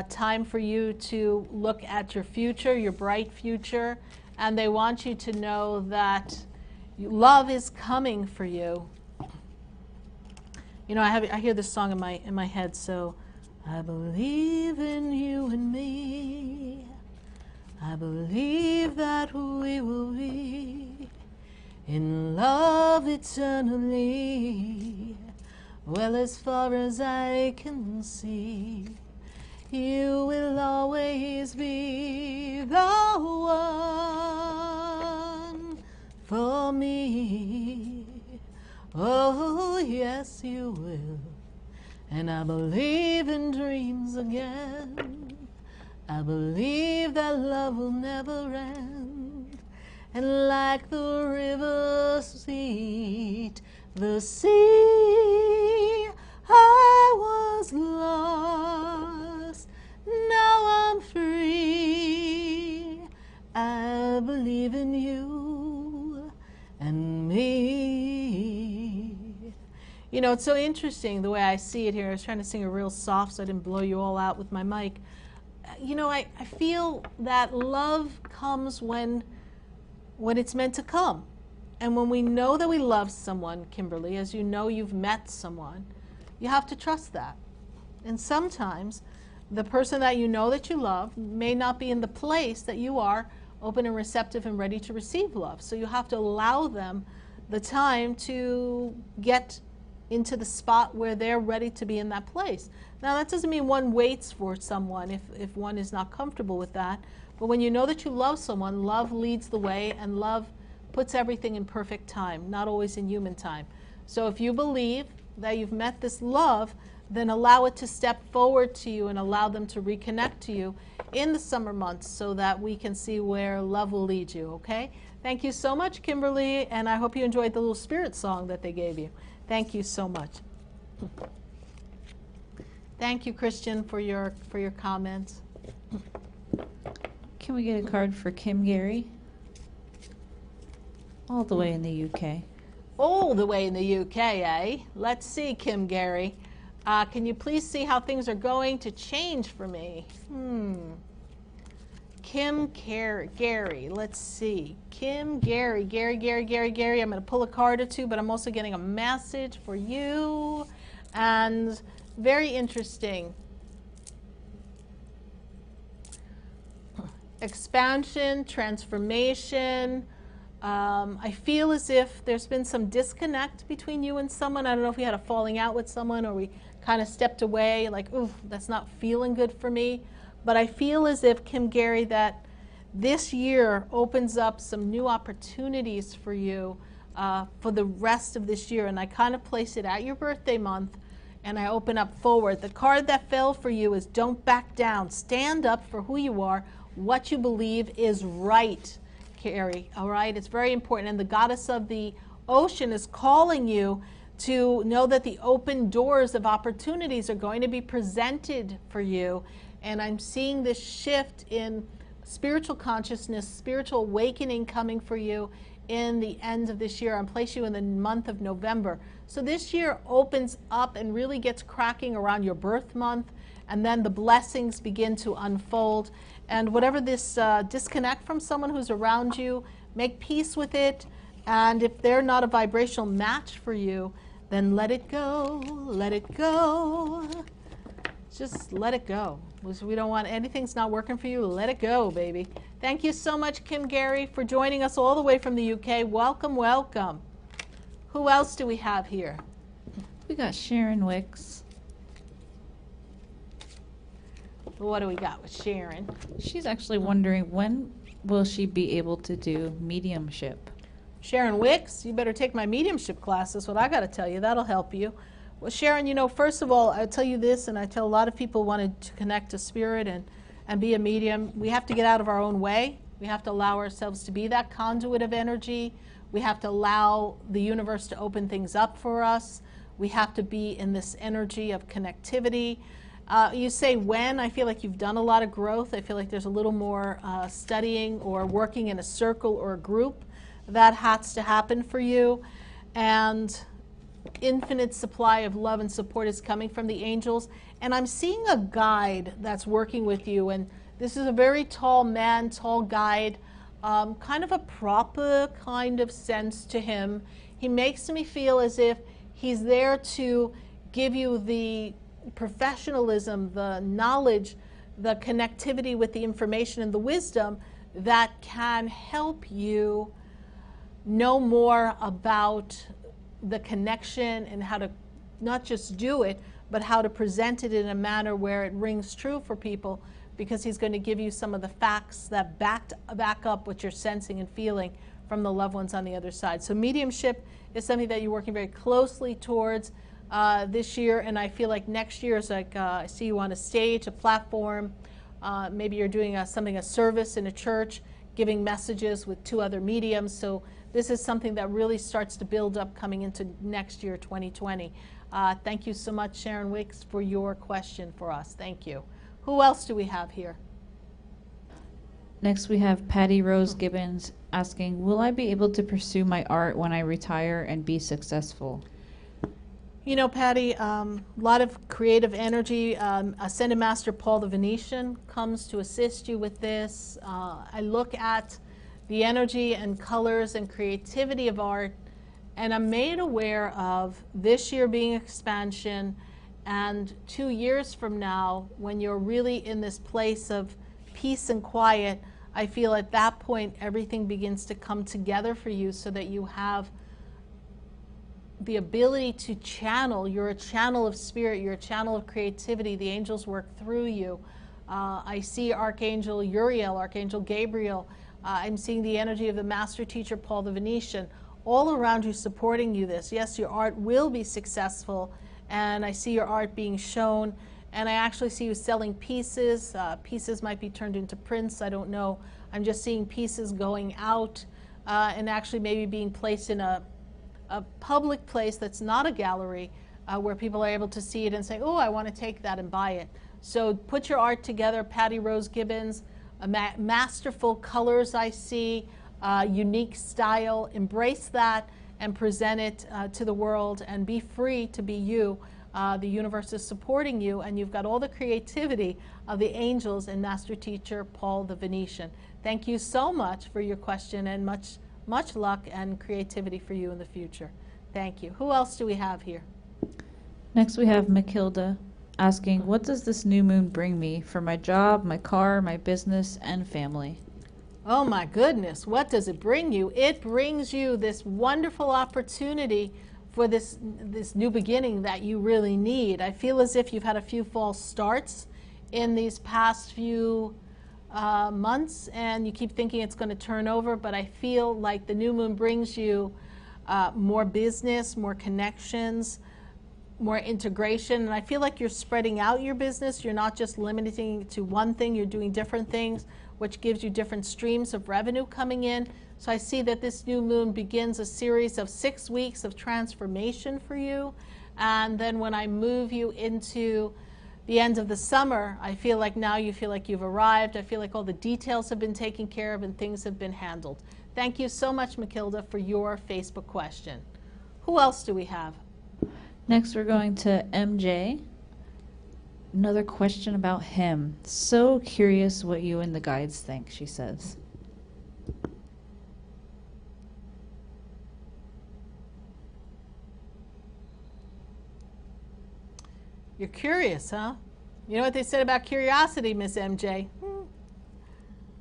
Time for you to look at your future, your bright future, and they want you to know that love is coming for you. You know, I hear this song in my head, so I believe in you and me. I believe that we will be in love eternally. Well, as far as I can see, you will always be the one for me. Oh, yes, you will. And I believe in dreams again. I believe that love will never end. And like the river seat, the sea, I was lost. Now I'm free. I believe in you and me. You know, it's so interesting the way I see it here. I was trying to sing it real soft so I didn't blow you all out with my mic. You know, I feel that love comes when it's meant to come. And when we know that we love someone, Kimberly, as you know you've met someone, you have to trust that. And sometimes the person that you know that you love may not be in the place that you are open and receptive and ready to receive love. So you have to allow them the time to get into the spot where they're ready to be in that place. Now, that doesn't mean one waits for someone if one is not comfortable with that. But when you know that you love someone, love leads the way, and love puts everything in perfect time, not always in human time. So if you believe that you've met this love, then allow it to step forward to you and allow them to reconnect to you in the summer months so that we can see where love will lead you, okay? Thank you so much, Kimberly, and I hope you enjoyed the little spirit song that they gave you. Thank you so much. Thank you, Christian, for your comments. Can we get a card for Kim Gary? All the way in the UK. All the way in the UK, eh? Let's see, Kim Gary. Can you please see how things are going to change for me? Kim Gary, let's see. Kim Gary. I'm going to pull a card or two, but I'm also getting a message for you. And very interesting. Expansion, transformation. I feel as if there's been some disconnect between you and someone. I don't know if we had a falling out with someone or we kind of stepped away, like, ooh, that's not feeling good for me. But I feel as if, Kim Gary, that this year opens up some new opportunities for you for the rest of this year. And I kind of place it at your birthday month, and I open up forward. The card that fell for you is don't back down. Stand up for who you are. What you believe is right, Carrie, all right? It's very important. And the goddess of the ocean is calling you to know that the open doors of opportunities are going to be presented for you. And I'm seeing this shift in spiritual consciousness, spiritual awakening coming for you in the end of this year. I'm placing you in the month of November. So this year opens up and really gets cracking around your birth month, and then the blessings begin to unfold. And whatever this disconnect from someone who's around you, make peace with it. And if they're not a vibrational match for you, then let it go, let it go. Just let it go. We don't want anything's not working for you. Let it go, baby. Thank you so much, Kim Gary, for joining us all the way from the UK. Welcome, welcome. Who else do we have here? We got Sharon Wicks. What do we got with Sharon? She's actually wondering, when will she be able to do mediumship? Sharon Wicks, you better take my mediumship class. That's what I got to tell you. That'll help you. Well, Sharon, you know, first of all, I tell you this, and I tell a lot of people wanted to connect to spirit and be a medium. We have to get out of our own way. We have to allow ourselves to be that conduit of energy. We have to allow the universe to open things up for us. We have to be in this energy of connectivity. You say when, I feel like you've done a lot of growth. I feel like there's a little more studying or working in a circle or a group that has to happen for you. And infinite supply of love and support is coming from the angels. And I'm seeing a guide that's working with you. And this is a very tall man, tall guide, kind of a proper kind of sense to him. He makes me feel as if he's there to give you the professionalism, the knowledge, the connectivity with the information and the wisdom that can help you know more about the connection and how to not just do it, but how to present it in a manner where it rings true for people, because he's going to give you some of the facts that back up what you're sensing and feeling from the loved ones on the other side. So mediumship is something that you're working very closely towards this year, and I feel like next year is like I see you on a stage, a platform. Maybe you're doing a service in a church, giving messages with 2 other mediums. So this is something that really starts to build up coming into next year, 2020. Thank you so much, Sharon Wicks, for your question for us. Thank you. Who else do we have here? Next we have Patti Rose Gibbons asking, will I be able to pursue my art when I retire and be successful? You know, Patti, a lot of creative energy. Ascended Master Paul the Venetian comes to assist you with this. I look at the energy and colors and creativity of art, and I'm made aware of this year being expansion, and 2 years from now, when you're really in this place of peace and quiet, I feel at that point everything begins to come together for you so that you have the ability to channel. You're a channel of spirit, you're a channel of creativity. The angels work through you. I see Archangel Uriel, Archangel Gabriel. I'm seeing the energy of the master teacher, Paul the Venetian, all around you supporting you this. Yes, your art will be successful, and I see your art being shown, and I actually see you selling pieces. Pieces might be turned into prints, I don't know. I'm just seeing pieces going out and actually maybe being placed in a public place that's not a gallery where people are able to see it and say, oh, I want to take that and buy it. So put your art together, Patti Rose Gibbons, masterful colors I see, unique style. Embrace that and present it to the world and be free to be you. The universe is supporting you, and you've got all the creativity of the angels and master teacher Paul the Venetian. Thank you so much for your question, and much luck and creativity for you in the future. Thank you. Who else do we have here? Next we have Matilda asking, what does this new moon bring me for my job, my car, my business, and family? Oh my goodness, what does it bring you? It brings you this wonderful opportunity for this new beginning that you really need. I feel as if you've had a few false starts in these past few months, and you keep thinking it's going to turn over, but I feel like the new moon brings you more business, more connections, more integration, and I feel like you're spreading out your business. You're not just limiting it to one thing, you're doing different things, which gives you different streams of revenue coming in. So I see that this new moon begins a series of 6 weeks of transformation for you, and then when I move you into the end of the summer, I feel like now you feel like you've arrived. I feel like all the details have been taken care of and things have been handled. Thank you so much, Matilda, for your Facebook question. Who else do we have? Next we're going to MJ. Another question about him. So curious what you and the guides think, she says. You're curious, huh? You know what they said about curiosity, Miss MJ?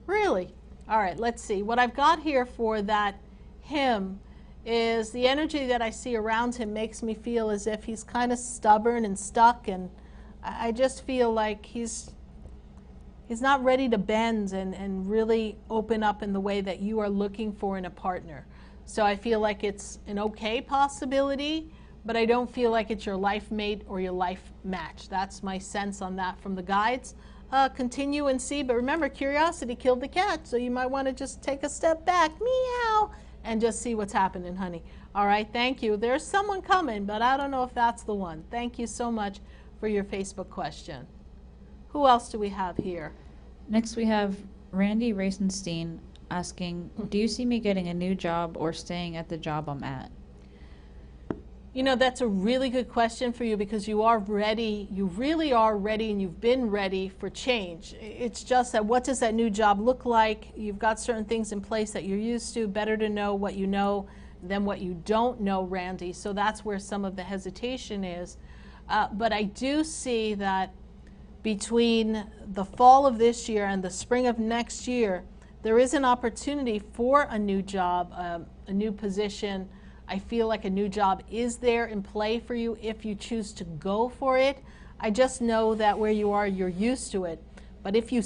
Really? All right, let's see. What I've got here for that him is the energy that I see around him makes me feel as if he's kind of stubborn and stuck, and I just feel like he's not ready to bend and really open up in the way that you are looking for in a partner. So I feel like it's an okay possibility, but I don't feel like it's your life mate or your life match. That's my sense on that from the guides. Continue and see, but remember, curiosity killed the cat, so you might want to just take a step back, meow, and just see what's happening, honey. All right, thank you. There's someone coming, but I don't know if that's the one. Thank you so much for your Facebook question. Who else do we have here? Next we have Randy Racenstein asking, do you see me getting a new job or staying at the job I'm at? You know, that's a really good question for you because you are ready, you really are ready, and you've been ready for change. It's just that what does that new job look like? You've got certain things in place that you're used to. Better to know what you know than what you don't know, Randy. So that's where some of the hesitation is. But I do see that between the fall of this year and the spring of next year, there is an opportunity for a new job, a new position. I feel like a new job is there in play for you if you choose to go for it. I just know that where you are, you're used to it. But if you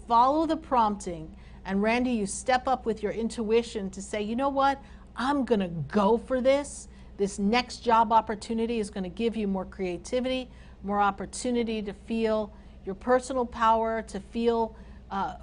follow the prompting, and Randy, you step up with your intuition to say, you know what, I'm going to go for this. This next job opportunity is going to give you more creativity, more opportunity to feel your personal power, to feel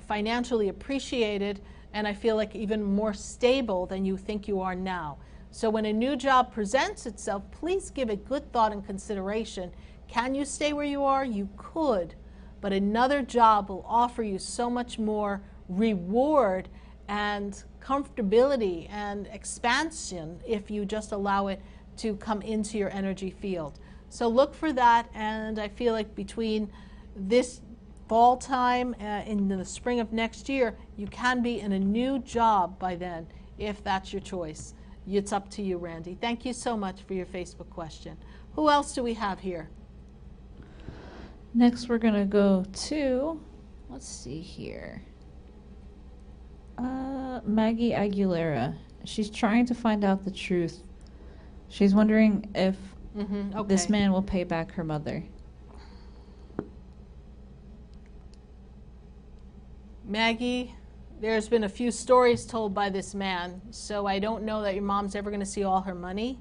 financially appreciated, and I feel like even more stable than you think you are now. So when a new job presents itself, please give it good thought and consideration. Can you stay where you are? You could, but another job will offer you so much more reward and comfortability and expansion if you just allow it to come into your energy field. So look for that, and I feel like between this fall time in the spring of next year, you can be in a new job by then, if that's your choice. It's up to you, Randy. Thank you so much for your Facebook question. Who else do we have here? Next we're going to go to, let's see here. Maggie Aguilera. She's trying to find out the truth. She's wondering if Okay. this man will pay back her mother. Maggie, there's been a few stories told by this man, so I don't know that your mom's ever going to see all her money.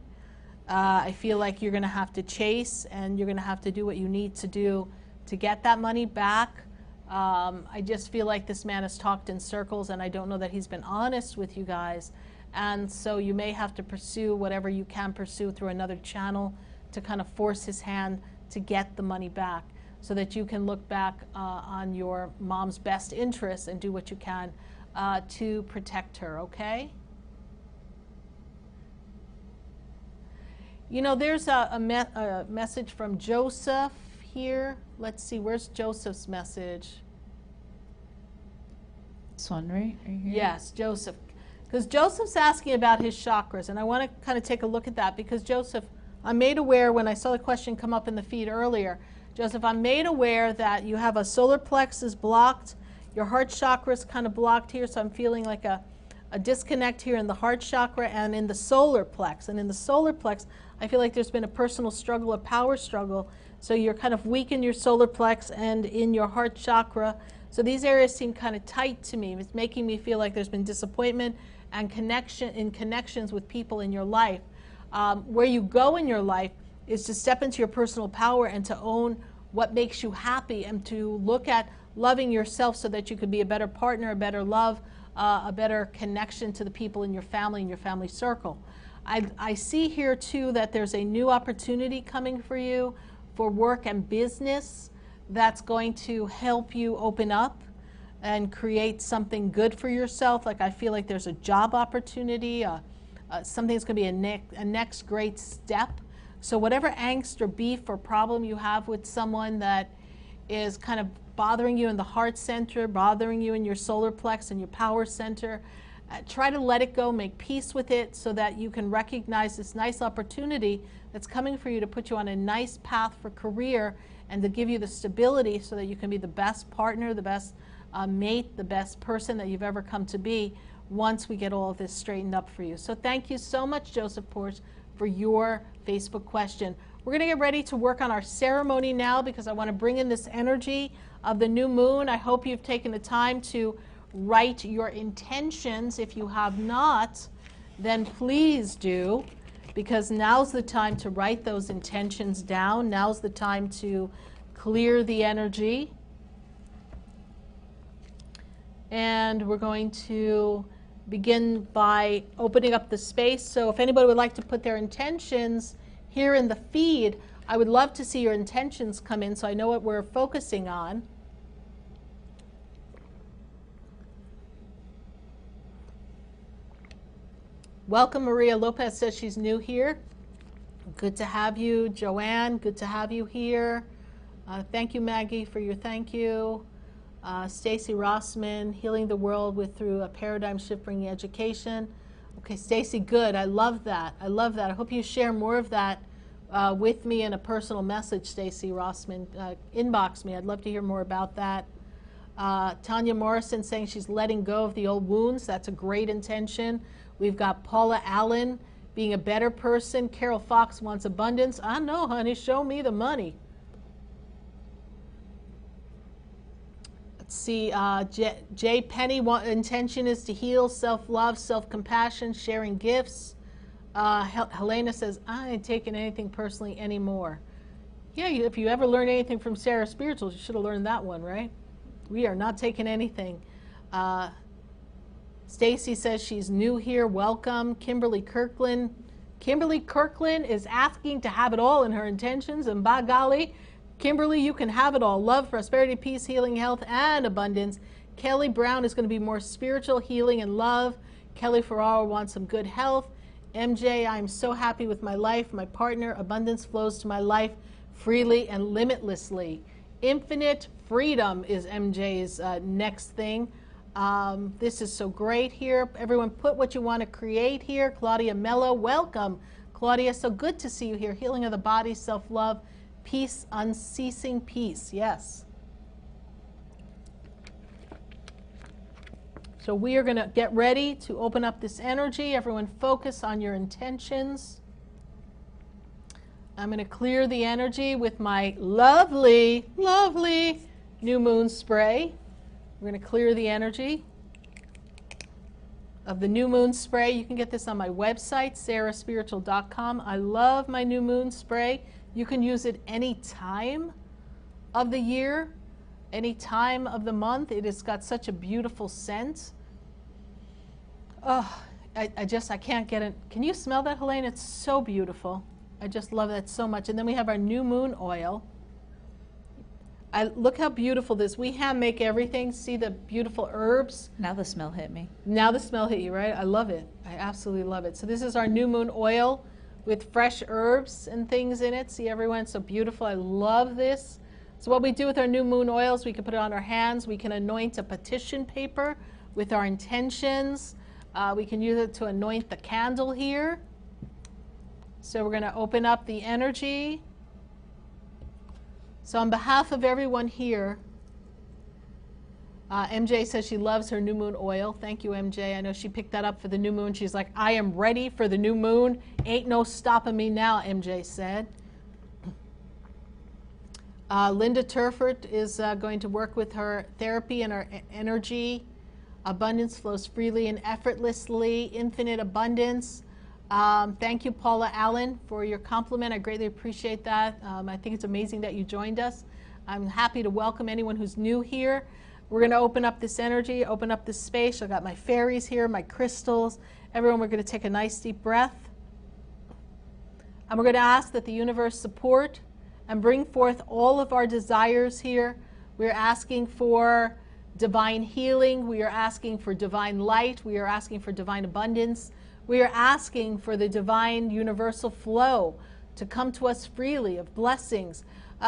I feel like you're going to have to chase, and you're going to have to do what you need to do to get that money back. I just feel like this man has talked in circles, and I don't know that he's been honest with you guys. And so you may have to pursue whatever you can pursue through another channel to kind of force his hand to get the money back, so that you can look back on your mom's best interests and do what you can to protect her, okay? You know, there's a message from Joseph here. Let's see, where's Joseph's message? This one, right? Right here? Yes, Joseph. Because Joseph's asking about his chakras, and I want to kind of take a look at that, because Joseph, I'm made aware when I saw the question come up in the feed earlier, Joseph, I'm made aware that you have a solar plexus blocked, your heart chakra is kind of blocked here, so I'm feeling like a disconnect here in the heart chakra and in the solar plex. And in the solar plex, I feel like there's been a personal struggle, a power struggle, so you're kind of weak in your solar plex and in your heart chakra. So these areas seem kind of tight to me. It's making me feel like there's been disappointment and connections with people in your life. Where you go in your life is to step into your personal power and to own what makes you happy, and to look at loving yourself so that you could be a better partner, a better love, a better connection to the people in your family circle. I see here too that there's a new opportunity coming for you for work and business that's going to help you open up and create something good for yourself. Like I feel like there's a job opportunity, something that's going to be a next great step. So whatever angst or beef or problem you have with someone that is kind of bothering you in the heart center, bothering you in your solar plex and your power center, try to let it go, make peace with it, so that you can recognize this nice opportunity that's coming for you to put you on a nice path for career and to give you the stability so that you can be the best partner, the best mate, the best person that you've ever come to be once we get all of this straightened up for you. So thank you so much, Joseph Porch, for your Facebook question. We're going to get ready to work on our ceremony now, because I want to bring in this energy of the new moon. I hope you've taken the time to write your intentions. If you have not, then please do, because now's the time to write those intentions down. Now's the time to clear the energy. And we're going to begin by opening up the space. So if anybody would like to put their intentions here in the feed, I would love to see your intentions come in so I know what we're focusing on. Welcome, Maria Lopez says she's new here. Good to have you. Joanne, good to have you here. Thank you, Maggie, for your thank you. Stacy Rossman, healing the world through a paradigm shift, bringing education. Okay, Stacy, good. I love that. I love that. I hope you share more of that with me in a personal message, Stacy Rossman. Inbox me. I'd love to hear more about that. Tanya Morrison saying she's letting go of the old wounds. That's a great intention. We've got Paula Allen, being a better person. Carol Fox wants abundance. I know, honey. Show me the money. Let's see. Jay Penny, intention is to heal, self-love, self-compassion, sharing gifts. Helena says, I ain't taking anything personally anymore. Yeah, if you ever learn anything from SarahSpiritual, you should have learned that one, right? We are not taking anything. Stacy says she's new here. Welcome. Kimberly Kirkland. Kimberly Kirkland is asking to have it all in her intentions, and by golly, Kimberly, you can have it all. Love, prosperity, peace, healing, health, and abundance. Kelly Brown is going to be more spiritual, healing, and love. Kelly Ferraro wants some good health. MJ, I'm so happy with my life, my partner. Abundance flows to my life freely and limitlessly. Infinite freedom is MJ's next thing. This is so great here. Everyone put what you want to create here. Claudia Mello, welcome. Claudia, so good to see you here. Healing of the body, self-love, peace, unceasing peace. Yes. So we are going to get ready to open up this energy. Everyone focus on your intentions. I'm going to clear the energy with my lovely, lovely new moon spray. We're going to clear the energy of the new moon spray. You can get this on my website, SarahSpiritual.com. I love my new moon spray. You can use it any time of the year, any time of the month. It has got such a beautiful scent. Oh, I can't get it. Can you smell that, Helene? It's so beautiful. I just love that so much. And then we have our new moon oil. Look how beautiful this. We hand make everything. See the beautiful herbs? Now the smell hit me. Now the smell hit you, right? I love it. I absolutely love it. So this is our new moon oil with fresh herbs and things in it. See everyone? So beautiful. I love this. So what we do with our new moon oils, we can put it on our hands. We can anoint a petition paper with our intentions. We can use it to anoint the candle here. So we're going to open up the energy. So on behalf of everyone here, MJ says she loves her new moon oil. Thank you, MJ. I know she picked that up for the new moon. She's like, I am ready for the new moon. Ain't no stopping me now, MJ said. Linda Turford is going to work with her therapy and her energy. Abundance flows freely and effortlessly. Infinite abundance. Thank you, Paula Allen, for your compliment. I greatly appreciate that. I think it's amazing that you joined us. I'm happy to welcome anyone who's new here. We're going to open up this energy, open up this space. I've got my fairies here, my crystals. Everyone, we're going to take a nice deep breath. And we're going to ask that the universe support and bring forth all of our desires here. We're asking for divine healing. We are asking for divine light. We are asking for divine abundance. We are asking for the divine universal flow to come to us freely of blessings.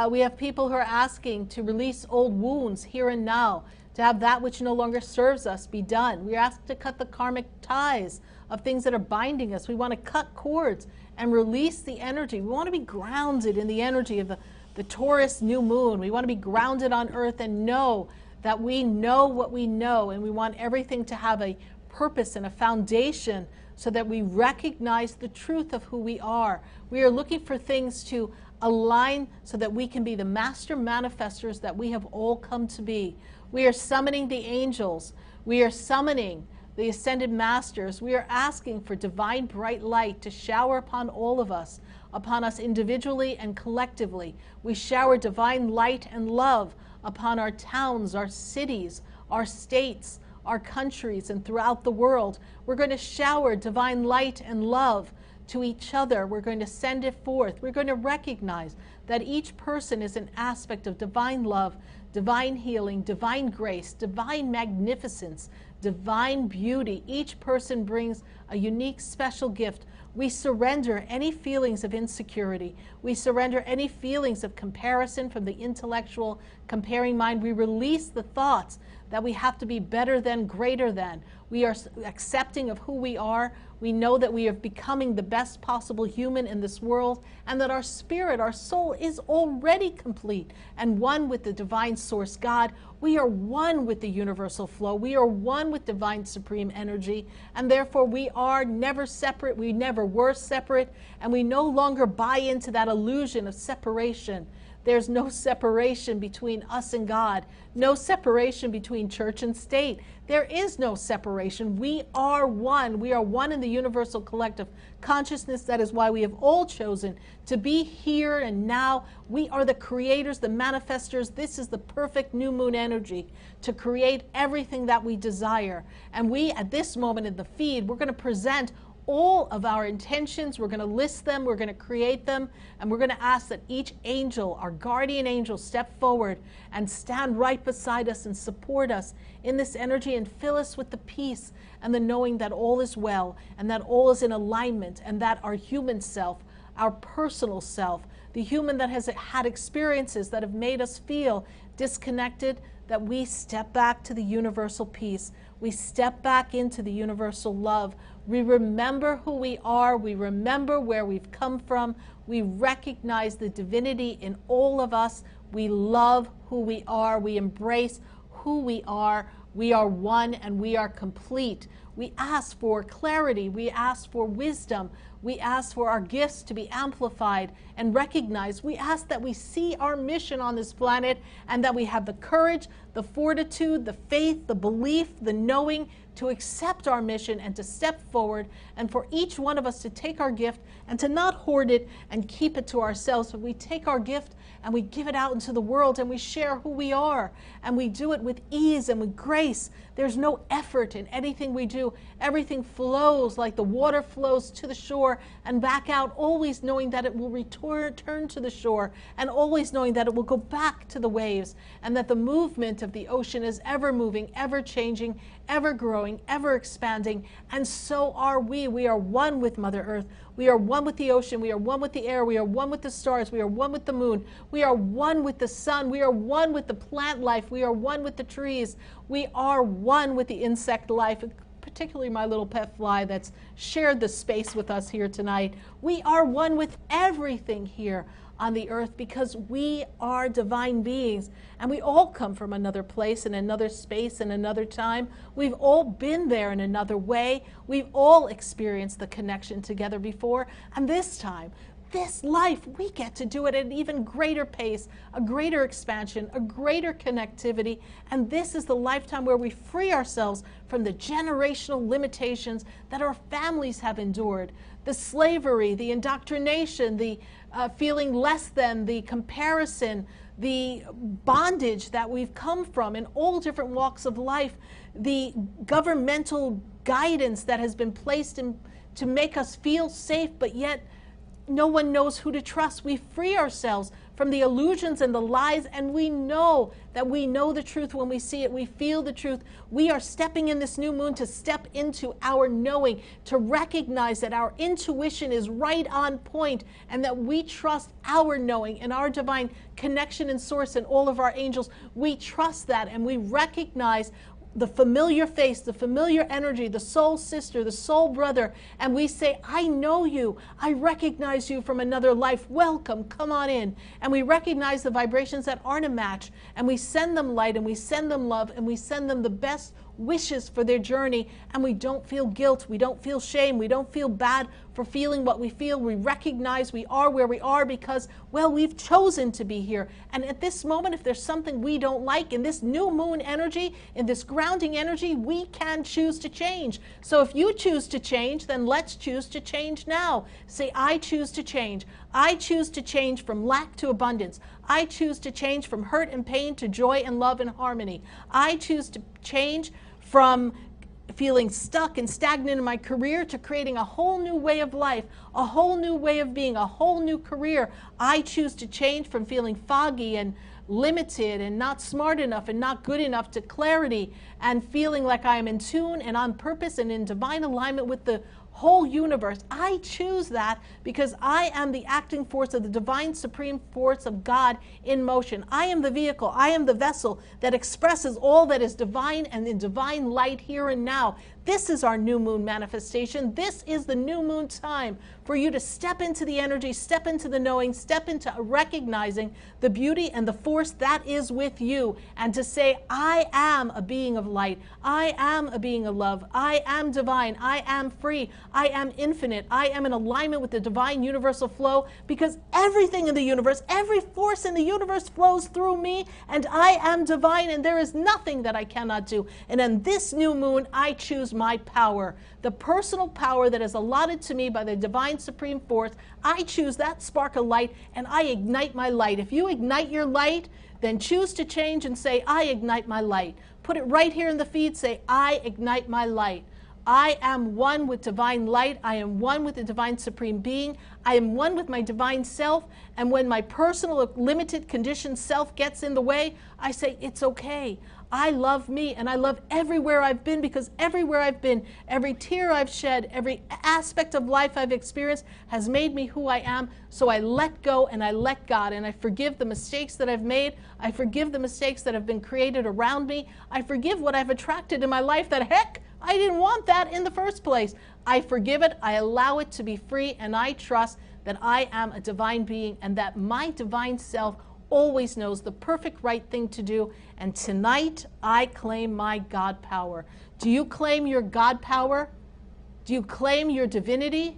We have people who are asking to release old wounds here and now, to have that which no longer serves us be done. We are asked to cut the karmic ties of things that are binding us. We want to cut cords and release the energy. We want to be grounded in the energy of the Taurus new moon. We want to be grounded on earth and know that we know what we know, and we want everything to have a purpose and a foundation so that we recognize the truth of who we are. We are looking for things to align so that we can be the master manifestors that we have all come to be. We are summoning the angels. We are summoning the ascended masters. We are asking for divine bright light to shower upon all of us, upon us individually and collectively. We shower divine light and love upon our towns, our cities, our states, our countries, and throughout the world. We're going to shower divine light and love to each other. We're going to send it forth. We're going to recognize that each person is an aspect of divine love, divine healing, divine grace, divine magnificence, divine beauty. Each person brings a unique, special gift. We surrender any feelings of insecurity. We surrender any feelings of comparison from the intellectual comparing mind. We release the thoughts that we have to be better than, greater than. We are accepting of who we are. We know that we are becoming the best possible human in this world, and that our spirit, our soul, is already complete and one with the divine source God. We are one with the universal flow. We are one with divine supreme energy, and therefore we are never separate. We never were separate, and we no longer buy into that illusion of separation. There's no separation between us and God, no separation between church and state. There is no separation. We are one. We are one in the universal collective consciousness. That is why we have all chosen to be here and now. We are the creators, the manifestors. This is the perfect new moon energy to create everything that we desire. And we, at this moment in the feed, we're going to present all of our intentions. We're going to list them, we're going to create them, and we're going to ask that each angel, our guardian angel, step forward and stand right beside us and support us in this energy and fill us with the peace and the knowing that all is well and that all is in alignment, and that our human self, our personal self, the human that has had experiences that have made us feel disconnected, that we step back to the universal peace. We step back into the universal love. We remember who we are. We remember where we've come from. We recognize the divinity in all of us. We love who we are. We embrace who we are. We are one and we are complete. We ask for clarity. We ask for wisdom. We ask for our gifts to be amplified and recognized. We ask that we see our mission on this planet and that we have the courage, the fortitude, the faith, the belief, the knowing to accept our mission and to step forward, and for each one of us to take our gift and to not hoard it and keep it to ourselves, but we take our gift and we give it out into the world and we share who we are, and we do it with ease and with grace. There's no effort in anything we do. Everything flows like the water flows to the shore and back out, always knowing that it will return to the shore, and always knowing that it will go back to the waves, and that the movement of the ocean is ever moving, ever changing, ever growing, ever expanding, and so are we. We are one with Mother Earth. We are one with the ocean. We are one with the air. We are one with the stars. We are one with the moon. We are one with the sun. We are one with the plant life. We are one with the trees. We are one with the insect life, particularly my little pet fly that's shared the space with us here tonight. We are one with everything here on the earth because we are divine beings, and we all come from another place and another space and another time. We've all been there in another way. We've all experienced the connection together before, and this time, this life, we get to do it at an even greater pace, a greater expansion, a greater connectivity, and this is the lifetime where we free ourselves from the generational limitations that our families have endured, the slavery, the indoctrination, the feeling less than, the comparison, the bondage that we've come from in all different walks of life, the governmental guidance that has been placed in to make us feel safe, but yet no one knows who to trust. We free ourselves from the illusions and the lies, and we know that we know the truth when we see it. We feel the truth. We are stepping in this new moon to step into our knowing, to recognize that our intuition is right on point, and that we trust our knowing and our divine connection and source and all of our angels. We trust that, and we recognize the familiar face, the familiar energy, the soul sister, the soul brother, and we say, I know you, I recognize you from another life, welcome, come on in. And we recognize the vibrations that aren't a match, and we send them light, and we send them love, and we send them the best wishes for their journey, and we don't feel guilt, we don't feel shame, we don't feel bad for feeling what we feel. We recognize we are where we are because, well, we've chosen to be here. And at this moment, if there's something we don't like in this new moon energy, in this grounding energy, we can choose to change. So if you choose to change, then let's choose to change now. Say, I choose to change. I choose to change from lack to abundance. I choose to change from hurt and pain to joy and love and harmony. I choose to change from feeling stuck and stagnant in my career to creating a whole new way of life, a whole new way of being, a whole new career. I choose to change from feeling foggy and limited and not smart enough and not good enough to clarity and feeling like I am in tune and on purpose and in divine alignment with the whole universe. I choose that because I am the acting force of the divine supreme force of God in motion. I am the vehicle, I am the vessel that expresses all that is divine and in divine light here and now. This is our new moon manifestation. This is the new moon time for you to step into the energy, step into the knowing, step into recognizing the beauty and the force that is with you, and to say, I am a being of light. I am a being of love. I am divine. I am free. I am infinite. I am in alignment with the divine universal flow, because everything in the universe, every force in the universe flows through me, and I am divine, and there is nothing that I cannot do. And in this new moon, I choose my power, the personal power that is allotted to me by the divine supreme force. I choose that spark of light, and I ignite my light. If you ignite your light, then choose to change and say, I ignite my light. Put it right here in the feed. Say, I ignite my light. I am one with divine light. I am one with the divine supreme being. I am one with my divine self. And when my personal limited conditioned self gets in the way, I say, it's okay. I love me, and I love everywhere I've been, because everywhere I've been, every tear I've shed, every aspect of life I've experienced has made me who I am. So I let go and I let God, and I forgive the mistakes that I've made. I forgive the mistakes that have been created around me. I forgive what I've attracted in my life that, heck, I didn't want that in the first place. I forgive it, I allow it to be free, and I trust that I am a divine being and that my divine self always knows the perfect right thing to do. And tonight, I claim my God power. Do you claim your God power? Do you claim your divinity?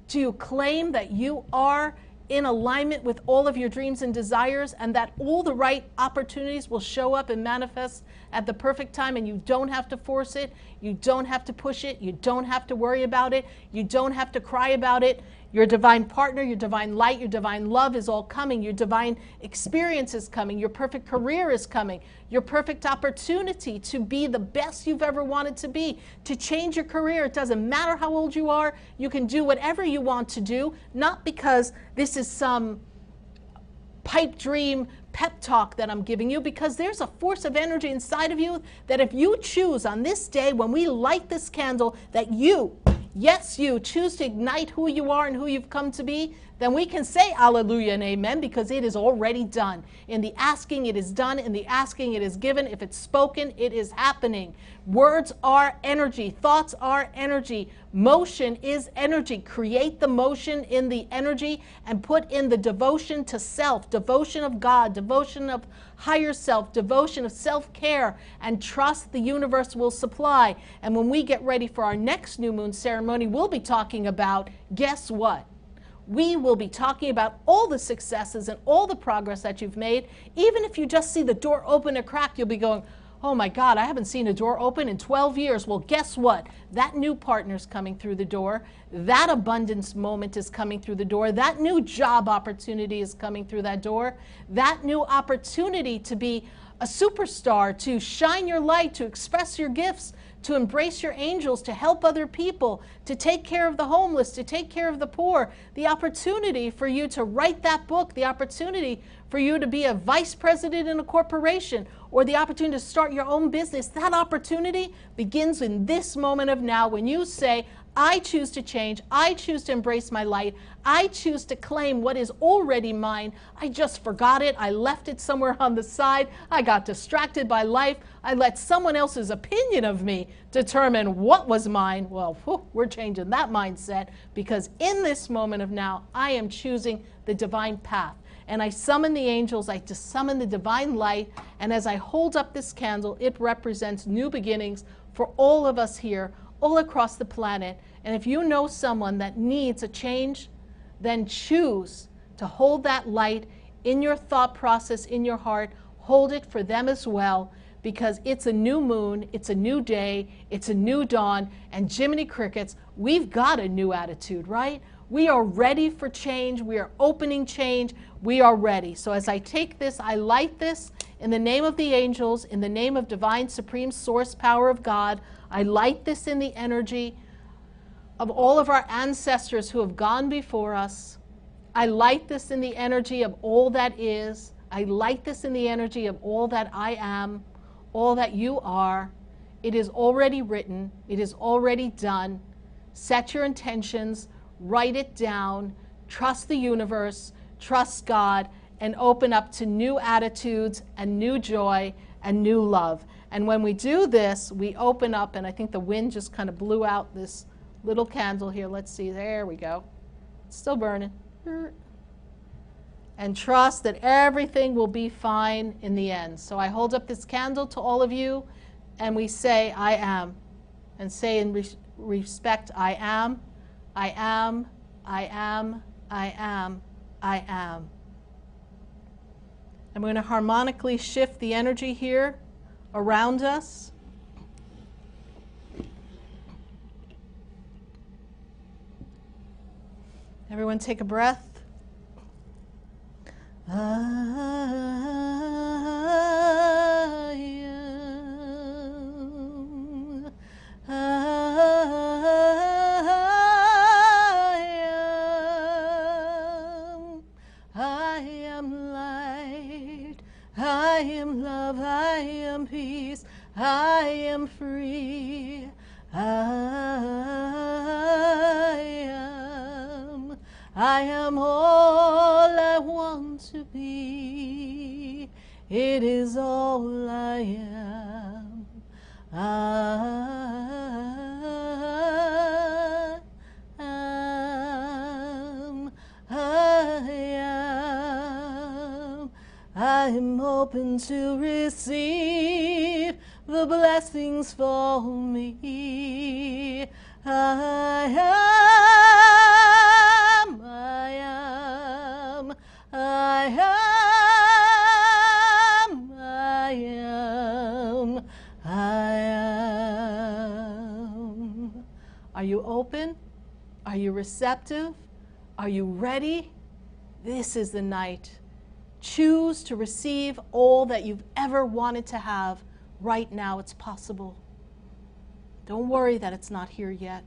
Do you claim that you are in alignment with all of your dreams and desires, and that all the right opportunities will show up and manifest at the perfect time, and you don't have to force it, you don't have to push it, you don't have to worry about it, you don't have to cry about it? Your divine partner, your divine light, your divine love is all coming. Your divine experience is coming. Your perfect career is coming. Your perfect opportunity to be the best you've ever wanted to be, to change your career. It doesn't matter how old you are. You can do whatever you want to do, not because this is some pipe dream pep talk that I'm giving you, because there's a force of energy inside of you that if you choose on this day when we light this candle that you, yes, you choose to ignite who you are and who you've come to be, then we can say hallelujah and amen, because it is already done. In the asking, it is done. In the asking, it is given. If it's spoken, it is happening. Words are energy. Thoughts are energy. Motion is energy. Create the motion in the energy and put in the devotion to self, devotion of God, devotion of higher self, devotion of self-care, and trust the universe will supply. And when we get ready for our next new moon ceremony, we'll be talking about, guess what? We will be talking about all the successes and all the progress that you've made. Even if you just see the door open a crack, you'll be going, oh my God, I haven't seen a door open in 12 years. Well, guess what? That new partner's coming through the door. That abundance moment is coming through the door. That new job opportunity is coming through that door. That new opportunity to be a superstar, to shine your light, to express your gifts, to embrace your angels, to help other people, to take care of the homeless, to take care of the poor, the opportunity for you to write that book, the opportunity for you to be a vice president in a corporation, or the opportunity to start your own business. That opportunity begins in this moment of now when you say, I choose to change. I choose to embrace my light. I choose to claim what is already mine. I just forgot it. I left it somewhere on the side. I got distracted by life. I let someone else's opinion of me determine what was mine. Well, we're changing that mindset, because in this moment of now, I am choosing the divine path. And I summon the angels, I just summon the divine light, and as I hold up this candle, it represents new beginnings for all of us here, all across the planet. And if you know someone that needs a change, then choose to hold that light in your thought process, in your heart. Hold it for them as well, because it's a new moon, it's a new day, it's a new dawn, and Jiminy Crickets, we've got a new attitude, right? We are ready for change. We are opening change. We are ready. So as I take this, I light this in the name of the angels, in the name of divine supreme source power of God. I light this in the energy of all of our ancestors who have gone before us. I light this in the energy of all that is. I light this in the energy of all that I am, all that you are. It is already written. It is already done. Set your intentions. Write it down, trust the universe, trust God, and open up to new attitudes and new joy and new love. And when we do this, we open up, and I think the wind just kind of blew out this little candle here. Let's see, there we go. It's still burning. And trust that everything will be fine in the end. So I hold up this candle to all of you, and we say, I am. And say in respect, I am. I am, I am, I am, I am. And we're going to harmonically shift the energy here around us. Everyone take a breath. I am light, I am love, I am peace, I am free. I am all I want to be. It is all I am. I am. I am. I'm open to receive the blessings for me. I am, I am, I am, I am, I am. Are you open? Are you receptive? Are you ready? This is the night. Choose to receive all that you've ever wanted to have. Right now, it's possible. Don't worry that it's not here yet.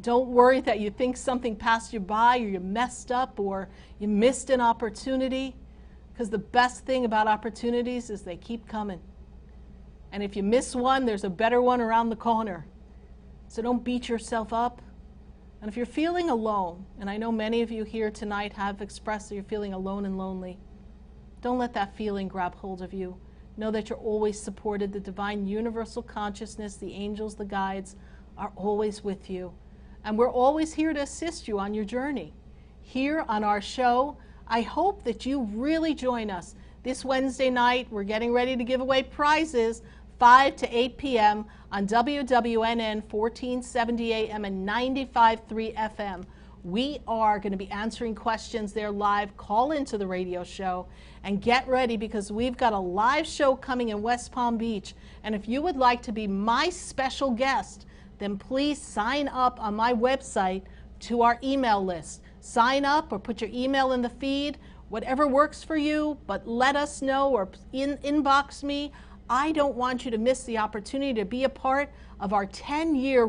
Don't worry that you think something passed you by, or you messed up, or you missed an opportunity. Because the best thing about opportunities is they keep coming. And if you miss one, there's a better one around the corner. So don't beat yourself up. And if you're feeling alone, and I know many of you here tonight have expressed that you're feeling alone and lonely, don't let that feeling grab hold of you. Know that you're always supported. The divine universal consciousness, the angels, the guides are always with you. And we're always here to assist you on your journey. Here on our show, I hope that you really join us. This Wednesday night, we're getting ready to give away prizes 5 to 8 p.m. on WWNN 1470 AM and 95.3 FM. We are going to be answering questions there live. Call into the radio show and get ready, because we've got a live show coming in West Palm Beach. And if you would like to be my special guest, then please sign up on my website to our email list. Sign up or put your email in the feed, whatever works for you, but let us know or inbox me. I don't want you to miss the opportunity to be a part of our 10-year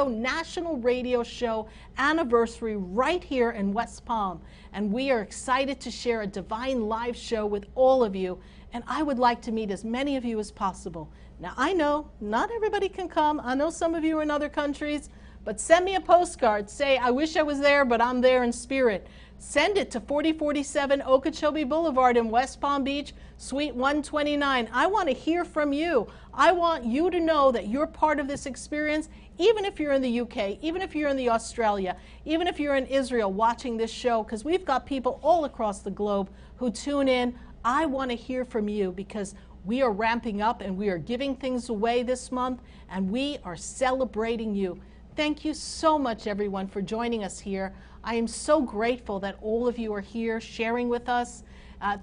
national radio show anniversary right here in West Palm. And we are excited to share a divine live show with all of you. And I would like to meet as many of you as possible. Now, I know not everybody can come. I know some of you are in other countries, but send me a postcard. Say, I wish I was there, but I'm there in spirit. Send it to 4047 Okeechobee Boulevard in West Palm Beach, Suite 129. I want to hear from you. I want you to know that you're part of this experience, even if you're in the UK, even if you're in the Australia, even if you're in Israel watching this show, because we've got people all across the globe who tune in. I want to hear from you, because we are ramping up and we are giving things away this month, and we are celebrating you. Thank you so much, everyone, for joining us here. I am so grateful that all of you are here sharing with us.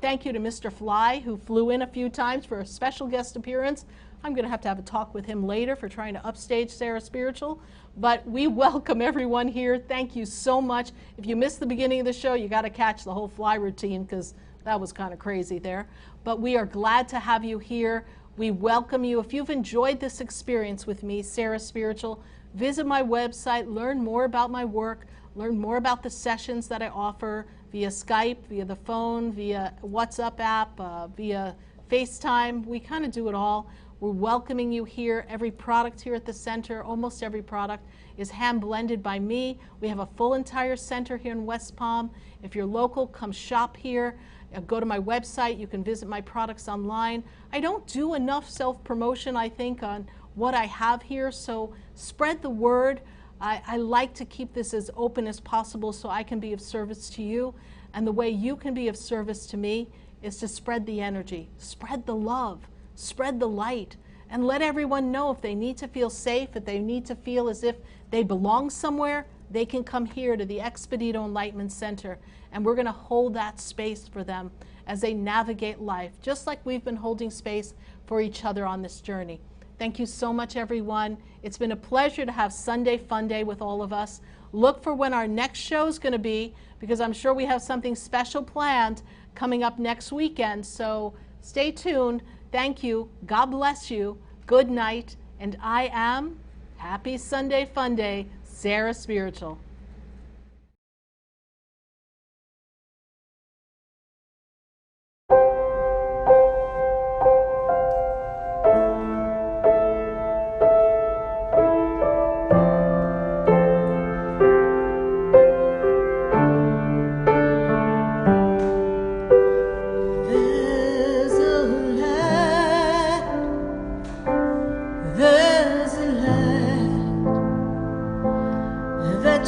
Thank you to Mr. Fly, who flew in a few times for a special guest appearance. I'm going to have a talk with him later for trying to upstage Sarah Spiritual. But we welcome everyone here. Thank you so much. If you missed the beginning of the show, you got to catch the whole fly routine, because that was kind of crazy there. But we are glad to have you here. We welcome you. If you've enjoyed this experience with me, Sarah Spiritual, visit my website, learn more about my work, learn more about the sessions that I offer via Skype, via the phone, via WhatsApp app, via FaceTime. We kind of do it all. We're welcoming you here. Every product here at the center, almost every product, is hand blended by me. We have a full entire center here in West Palm. If you're local, come shop here. Go to my website. You can visit my products online. I don't do enough self-promotion, I think, on what I have here, so spread the word. I like to keep this as open as possible so I can be of service to you. And the way you can be of service to me is to spread the energy, spread the love, spread the light, and let everyone know if they need to feel safe, if they need to feel as if they belong somewhere, they can come here to the Expedito Enlightenment Center, and we're going to hold that space for them as they navigate life, just like we've been holding space for each other on this journey. Thank you so much, everyone. It's been a pleasure to have Sunday Funday with all of us. Look for when our next show is going to be, because I'm sure we have something special planned coming up next weekend. So stay tuned. Thank you. God bless you. Good night. And I am, happy Sunday Funday, Sarah Spiritual. There's a land that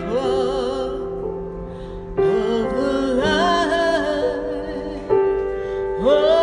flow of the light. Oh.